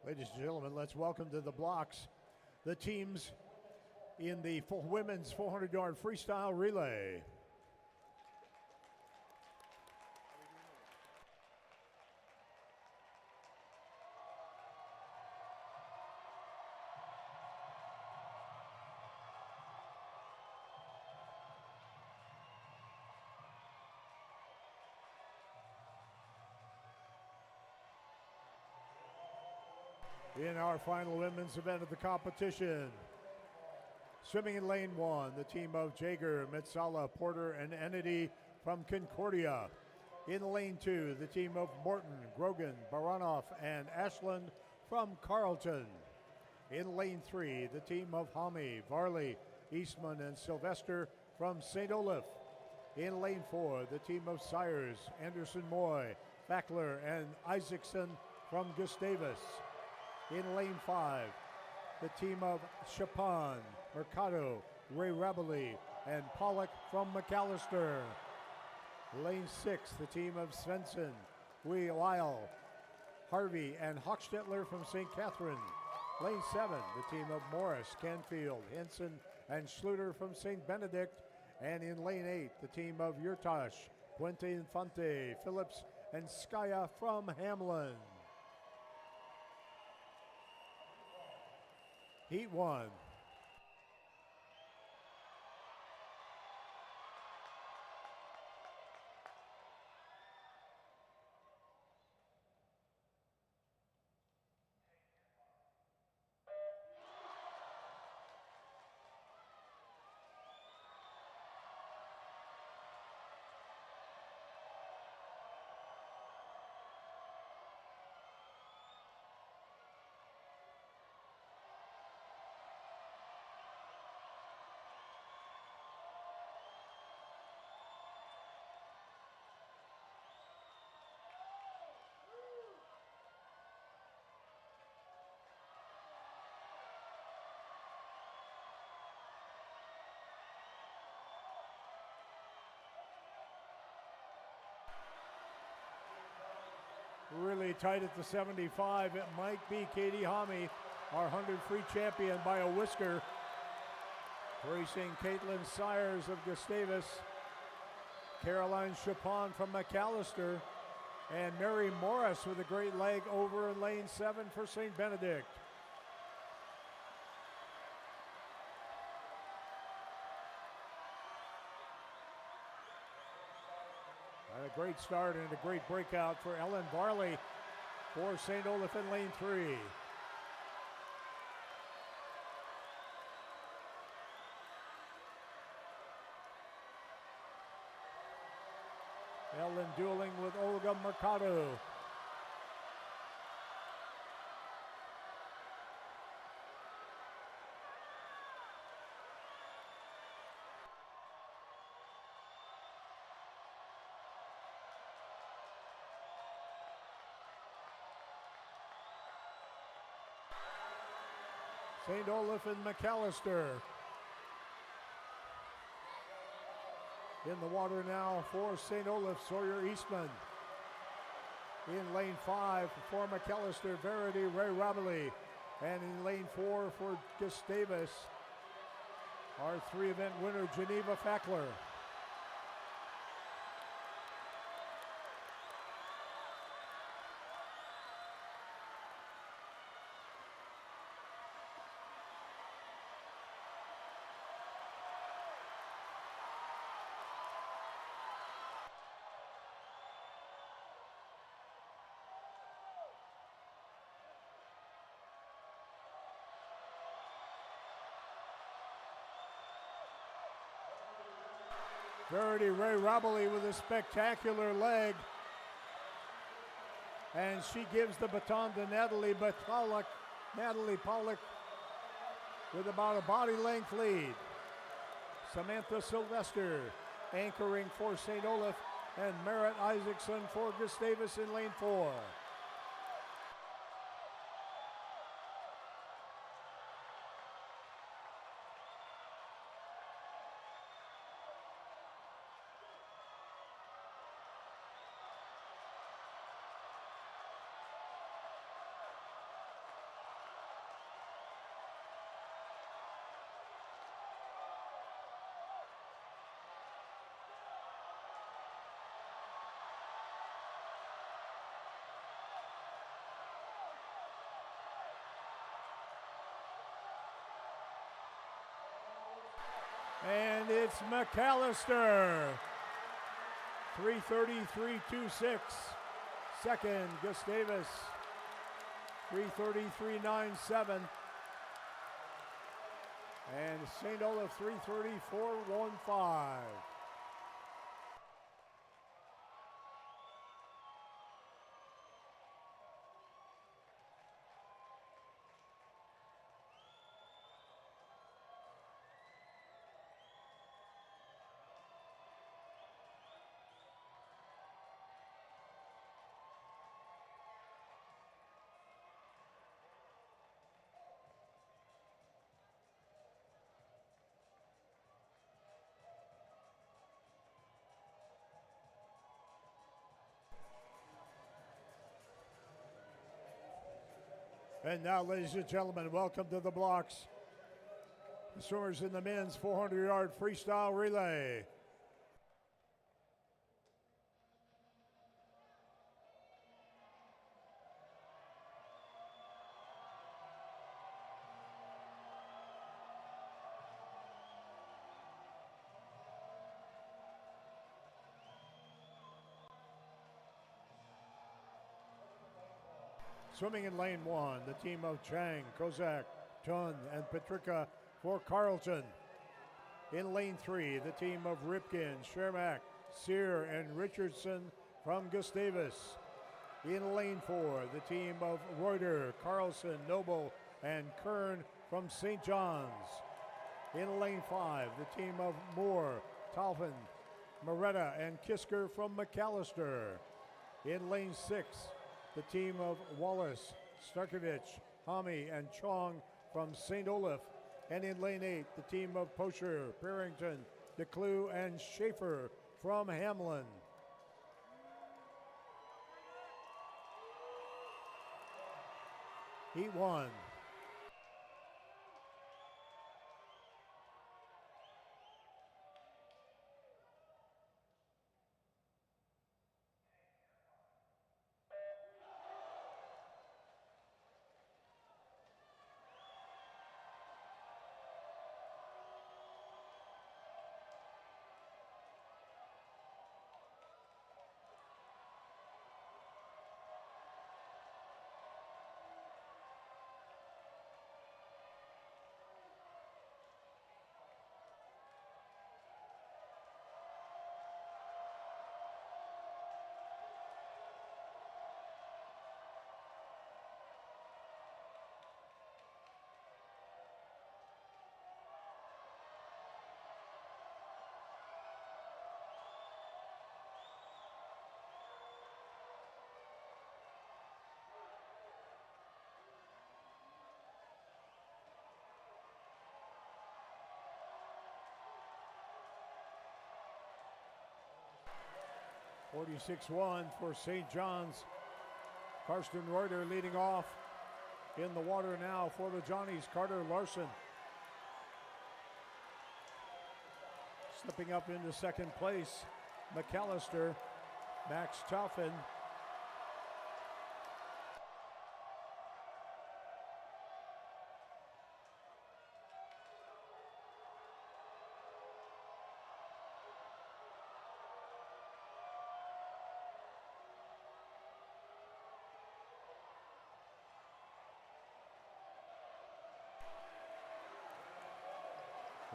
Speaker 1: Ladies and gentlemen, let's welcome to the blocks the teams in the women's 400-yard freestyle relay. In our final women's event of the competition, swimming in lane 1, the team of Jager, Metsala, Porter, and Entity from Concordia. In lane 2, the team of Morton, Grogan, Baranoff, and Ashland from Carleton. In lane 3, the team of Hami, Varley, Eastman, and Sylvester from St. Olaf. In lane 4, the team of Sires, Anderson Moy, Fackler, and Isaacson from Gustavus. In lane 5, the team of Chapon, Mercado, Ray Rabelli, and Pollock from McAllister. Lane 6, the team of Svensson, Lyle, Harvey, and Hochstetler from St. Catherine. Lane 7, the team of Morris, Canfield, Henson, and Schluter from St. Benedict. And in lane 8, the team of Yurtash, Puente Infante, Phillips, and Skaya from Hamlin. Heat 1. really tight at the 75. It might be Katie Hami, our 100 free champion by a whisker. Racing Caitlin Sires of Gustavus, Caroline Chapon from McAllister, and Mary Morris with a great leg over in lane 7 for St. Benedict. And a great start and a great breakout for Ellen Varley for St. Olaf in lane 3. Ellen dueling with Olga Mercado. St. Olaf and McAllister. In the water now for St. Olaf, Sawyer Eastman. In lane 5 for McAllister, Verity Ray Rabelais. And in lane 4 for Gustavus, our 3-event winner, Geneva Fackler. Verity Ray Rabelais with a spectacular leg. And she gives the baton to Natalie Pollock. Natalie Pollock with about a body length lead. Samantha Sylvester anchoring for St. Olaf, and Merritt Isaacson for Gustavus in lane 4. And it's McAllister, 3:33.26. Second, Gustavus, 3:33.97. And St. Olaf, 3:34.15. And now, ladies and gentlemen, welcome to the blocks. The swimmers in the men's 400-yard freestyle relay. Swimming in lane 1, the team of Chang, Kozak, Tun, and Petrika for Carleton. In lane 3, the team of Ripken, Shermack, Sear, and Richardson from Gustavus. In lane 4, the team of Reuter, Carlson, Noble, and Kern from St. John's. In lane 5, the team of Moore, Talfin, Moretta, and Kisker from McAllister. In lane 6, the team of Wallace, Starkovich, Hami, and Chong from St. Olaf. And in lane 8, the team of Pocher, Parrington, DeClue, and Schaefer from Hamlin. Heat 1. (46-1) for St. John's. Karsten Reuter leading off. In the water now for the Johnnies, Carter Larson. Slipping up into second place, McAllister, Max Toffin.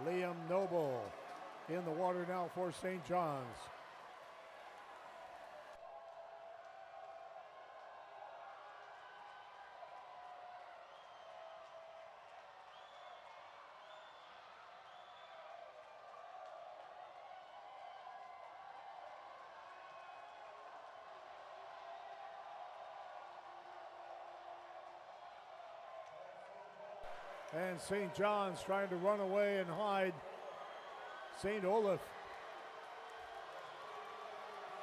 Speaker 1: Liam Noble in the water now for St. John's. And St. John's trying to run away and hide. St. Olaf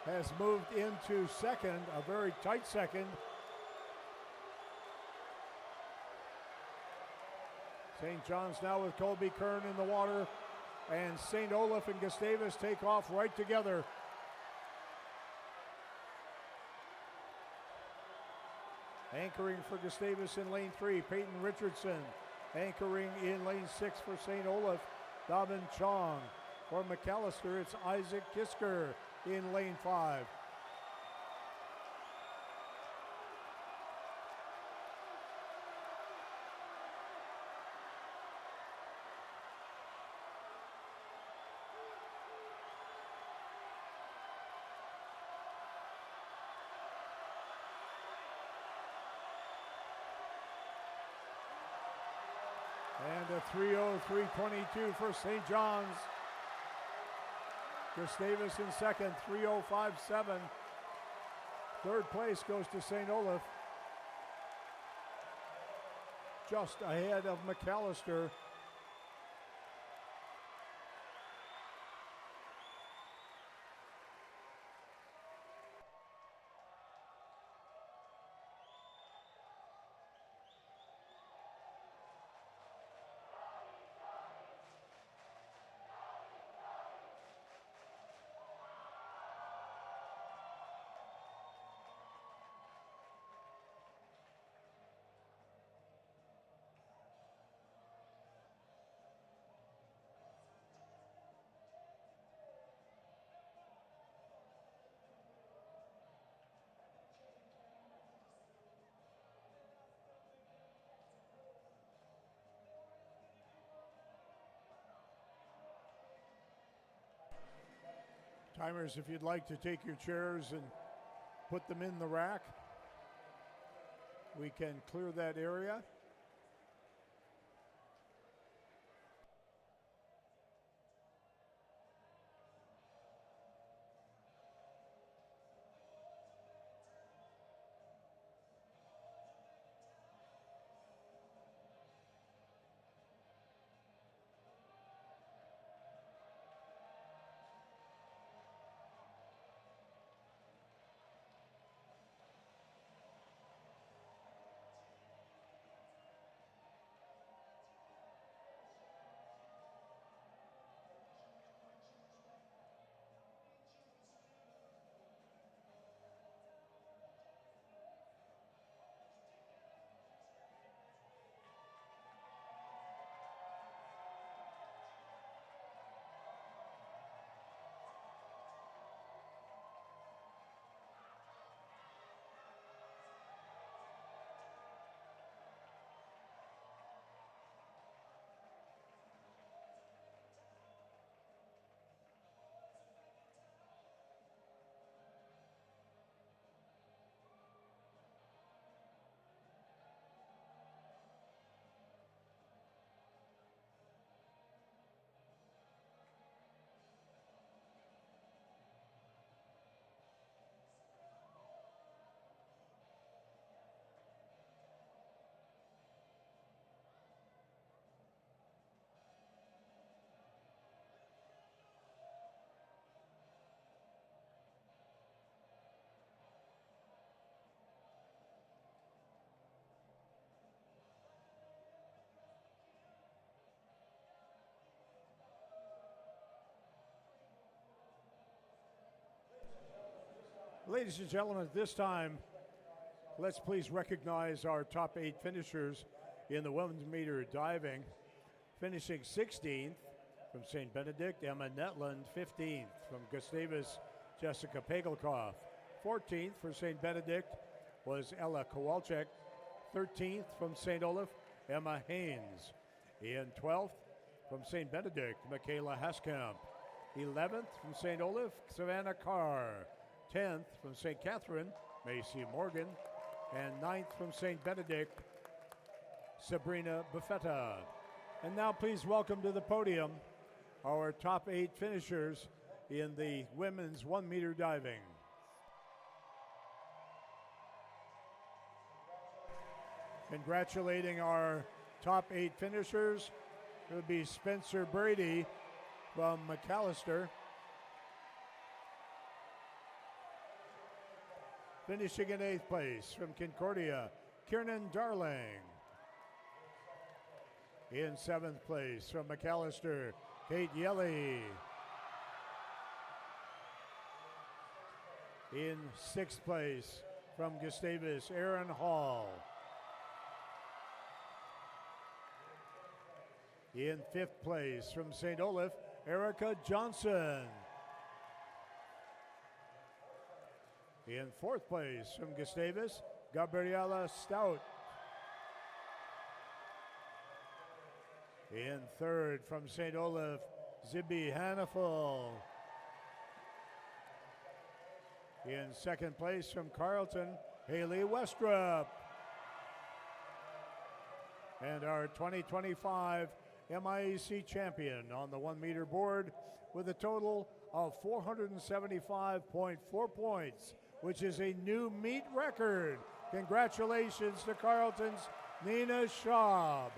Speaker 1: has moved into second, a very tight second. St. John's now with Colby Kern in the water, and St. Olaf and Gustavus take off right together. Anchoring for Gustavus in lane 3, Peyton Richardson. Anchoring in lane 6 for St. Olaf, Davin Chong. For McAllister, it's Isaac Kisker in lane 5. And a 3:03:22 for St. John's. Gustavus in second, 3:05:7. Third place goes to St. Olaf. Just ahead of McAllister. Timers, if you'd like to take your chairs and put them in the rack, we can clear that area. Ladies and gentlemen, at this time, let's please recognize our top 8 finishers in the women's meter diving. Finishing 16th from St. Benedict, Emma Netland. 15th from Gustavus, Jessica Pagelkoff. 14th for St. Benedict was Ella Kowalczyk. 13th from St. Olaf, Emma Haynes. In 12th from St. Benedict, Michaela Haskamp. 11th from St. Olaf, Savannah Carr. 10th from St. Catherine, Macy Morgan. And 9th from St. Benedict, Sabrina Buffetta. And now please welcome to the podium our top 8 finishers in the women's 1 meter diving. Congratulating our top 8 finishers, it would be Spencer Brady from McAllister. Finishing in 8th place from Concordia, Kiernan Darling. In 7th place from McAllister, Kate Yelly. In 6th place from Gustavus, Aaron Hall. In 5th place from St. Olaf, Erica Johnson. In 4th place from Gustavus, Gabriella Stout. In 3rd from St. Olaf, Zibby Hannaful. In 2nd place from Carleton, Haley Westrup. And our 2025 MIAC champion on the 1 meter board with a total of 475.4 points, which is a new meet record. Congratulations to Carleton's Nina Schaub.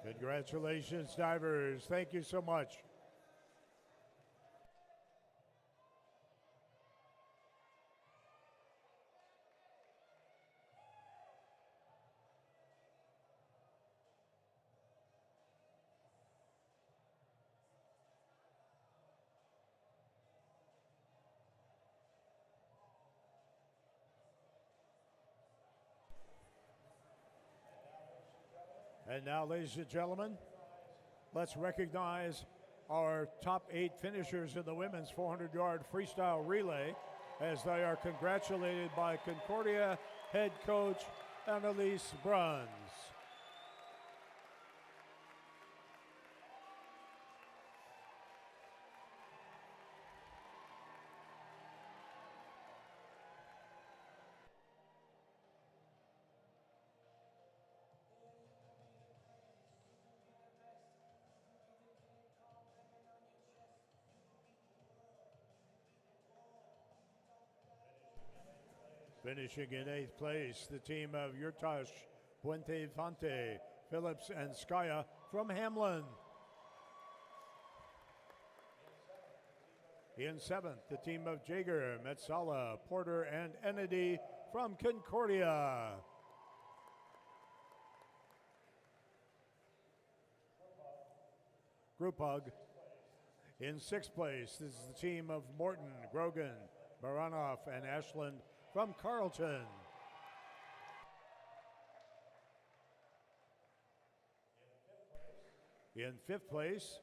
Speaker 1: Congratulations, divers. Thank you so much. And now, ladies and gentlemen, let's recognize our top 8 finishers in the women's 400-yard freestyle relay as they are congratulated by Concordia head coach Annalise Bruns. Finishing in 8th place, the team of Yurtash, Puente Fante, Phillips, and Skaya from Hamlin. In 7th, the team of Jager, Metsala, Porter, and Enedy from Concordia. Group hug. In 6th place, this is the team of Morton, Grogan, Baranoff, and Ashland from Carleton. In 5th place,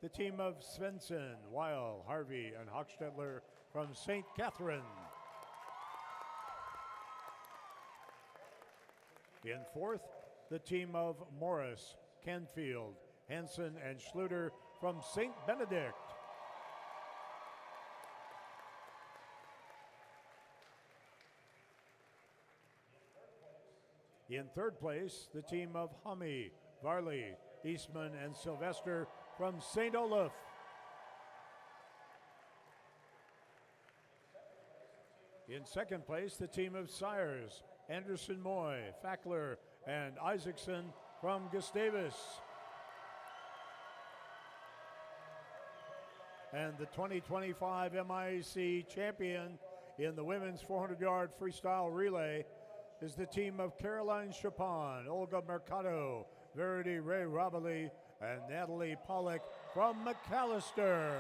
Speaker 1: the team of Svensson, Weil, Harvey, and Hochstetler from St. Catherine. In 4th, the team of Morris, Canfield, Hansen, and Schluter from St. Benedict. In 3rd place, the team of Hummy, Varley, Eastman, and Sylvester from St. Olaf. In second place, the team of Sires, Anderson Moy, Fackler, and Isaacson from Gustavus. And the 2025 MIAC champion in the women's 400-yard freestyle relay is the team of Caroline Chapon, Olga Mercado, Verity Ray Robili, and Natalie Pollock from McAllister.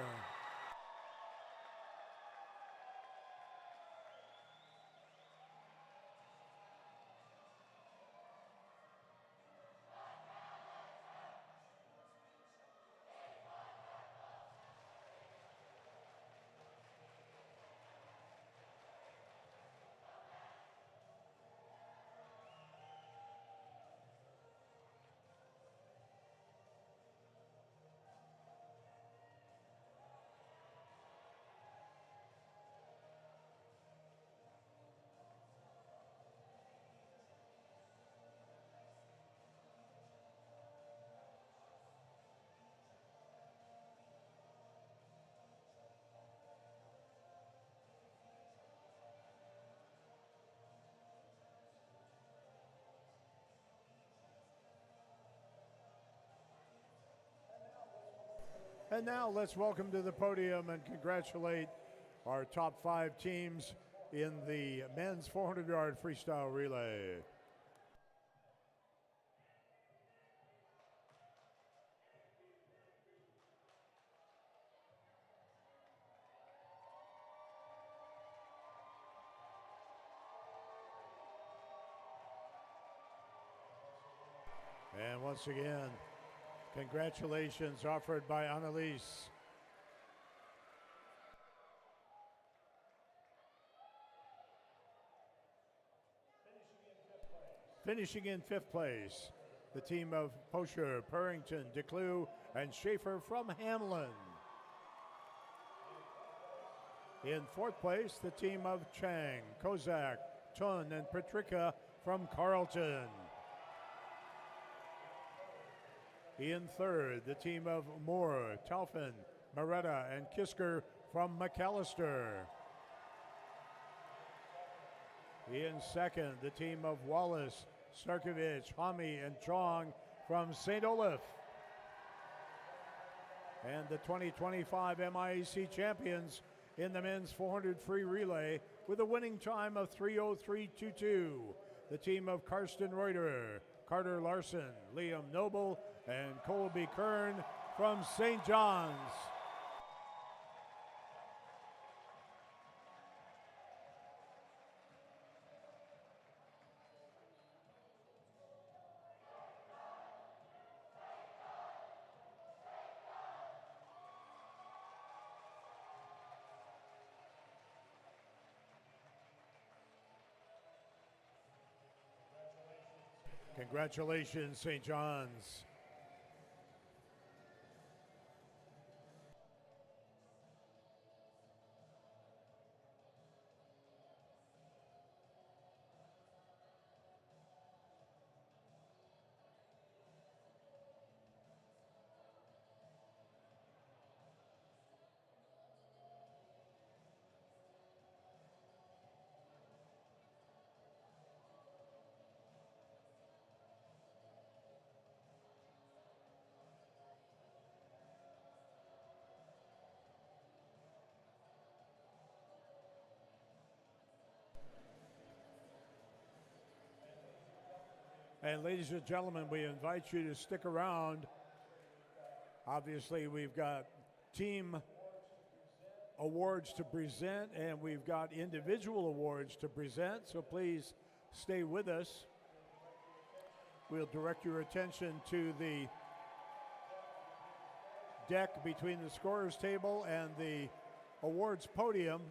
Speaker 1: And now let's welcome to the podium and congratulate our top 5 teams in the men's 400-yard freestyle relay. And once again, congratulations offered by Annalise. Finishing in 5th place, the team of Pocher, Purrington, DeClue, and Schaefer from Hamlin. In 4th place, the team of Chang, Kozak, Tun, and Petrika from Carlton. In 3rd, the team of Moore, Taufin, Moretta, and Kisker from McAllister. In 2nd, the team of Wallace, Starkovich, Hami, and Chong from St. Olaf. And the 2025 MIAC champions in the men's 400 free relay with a winning time of 3:03.22. The team of Karsten Reuter, Carter Larson, Liam Noble, and Colby Kern from St. John's. Congratulations, St. John's. And ladies and gentlemen, we invite you to stick around. Obviously, we've got team awards to present, and we've got individual awards to present, so please stay with us. We'll direct your attention to the deck between the scorer's table and the awards podium.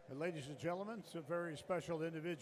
Speaker 1: And ladies and gentlemen, it's a very special individual.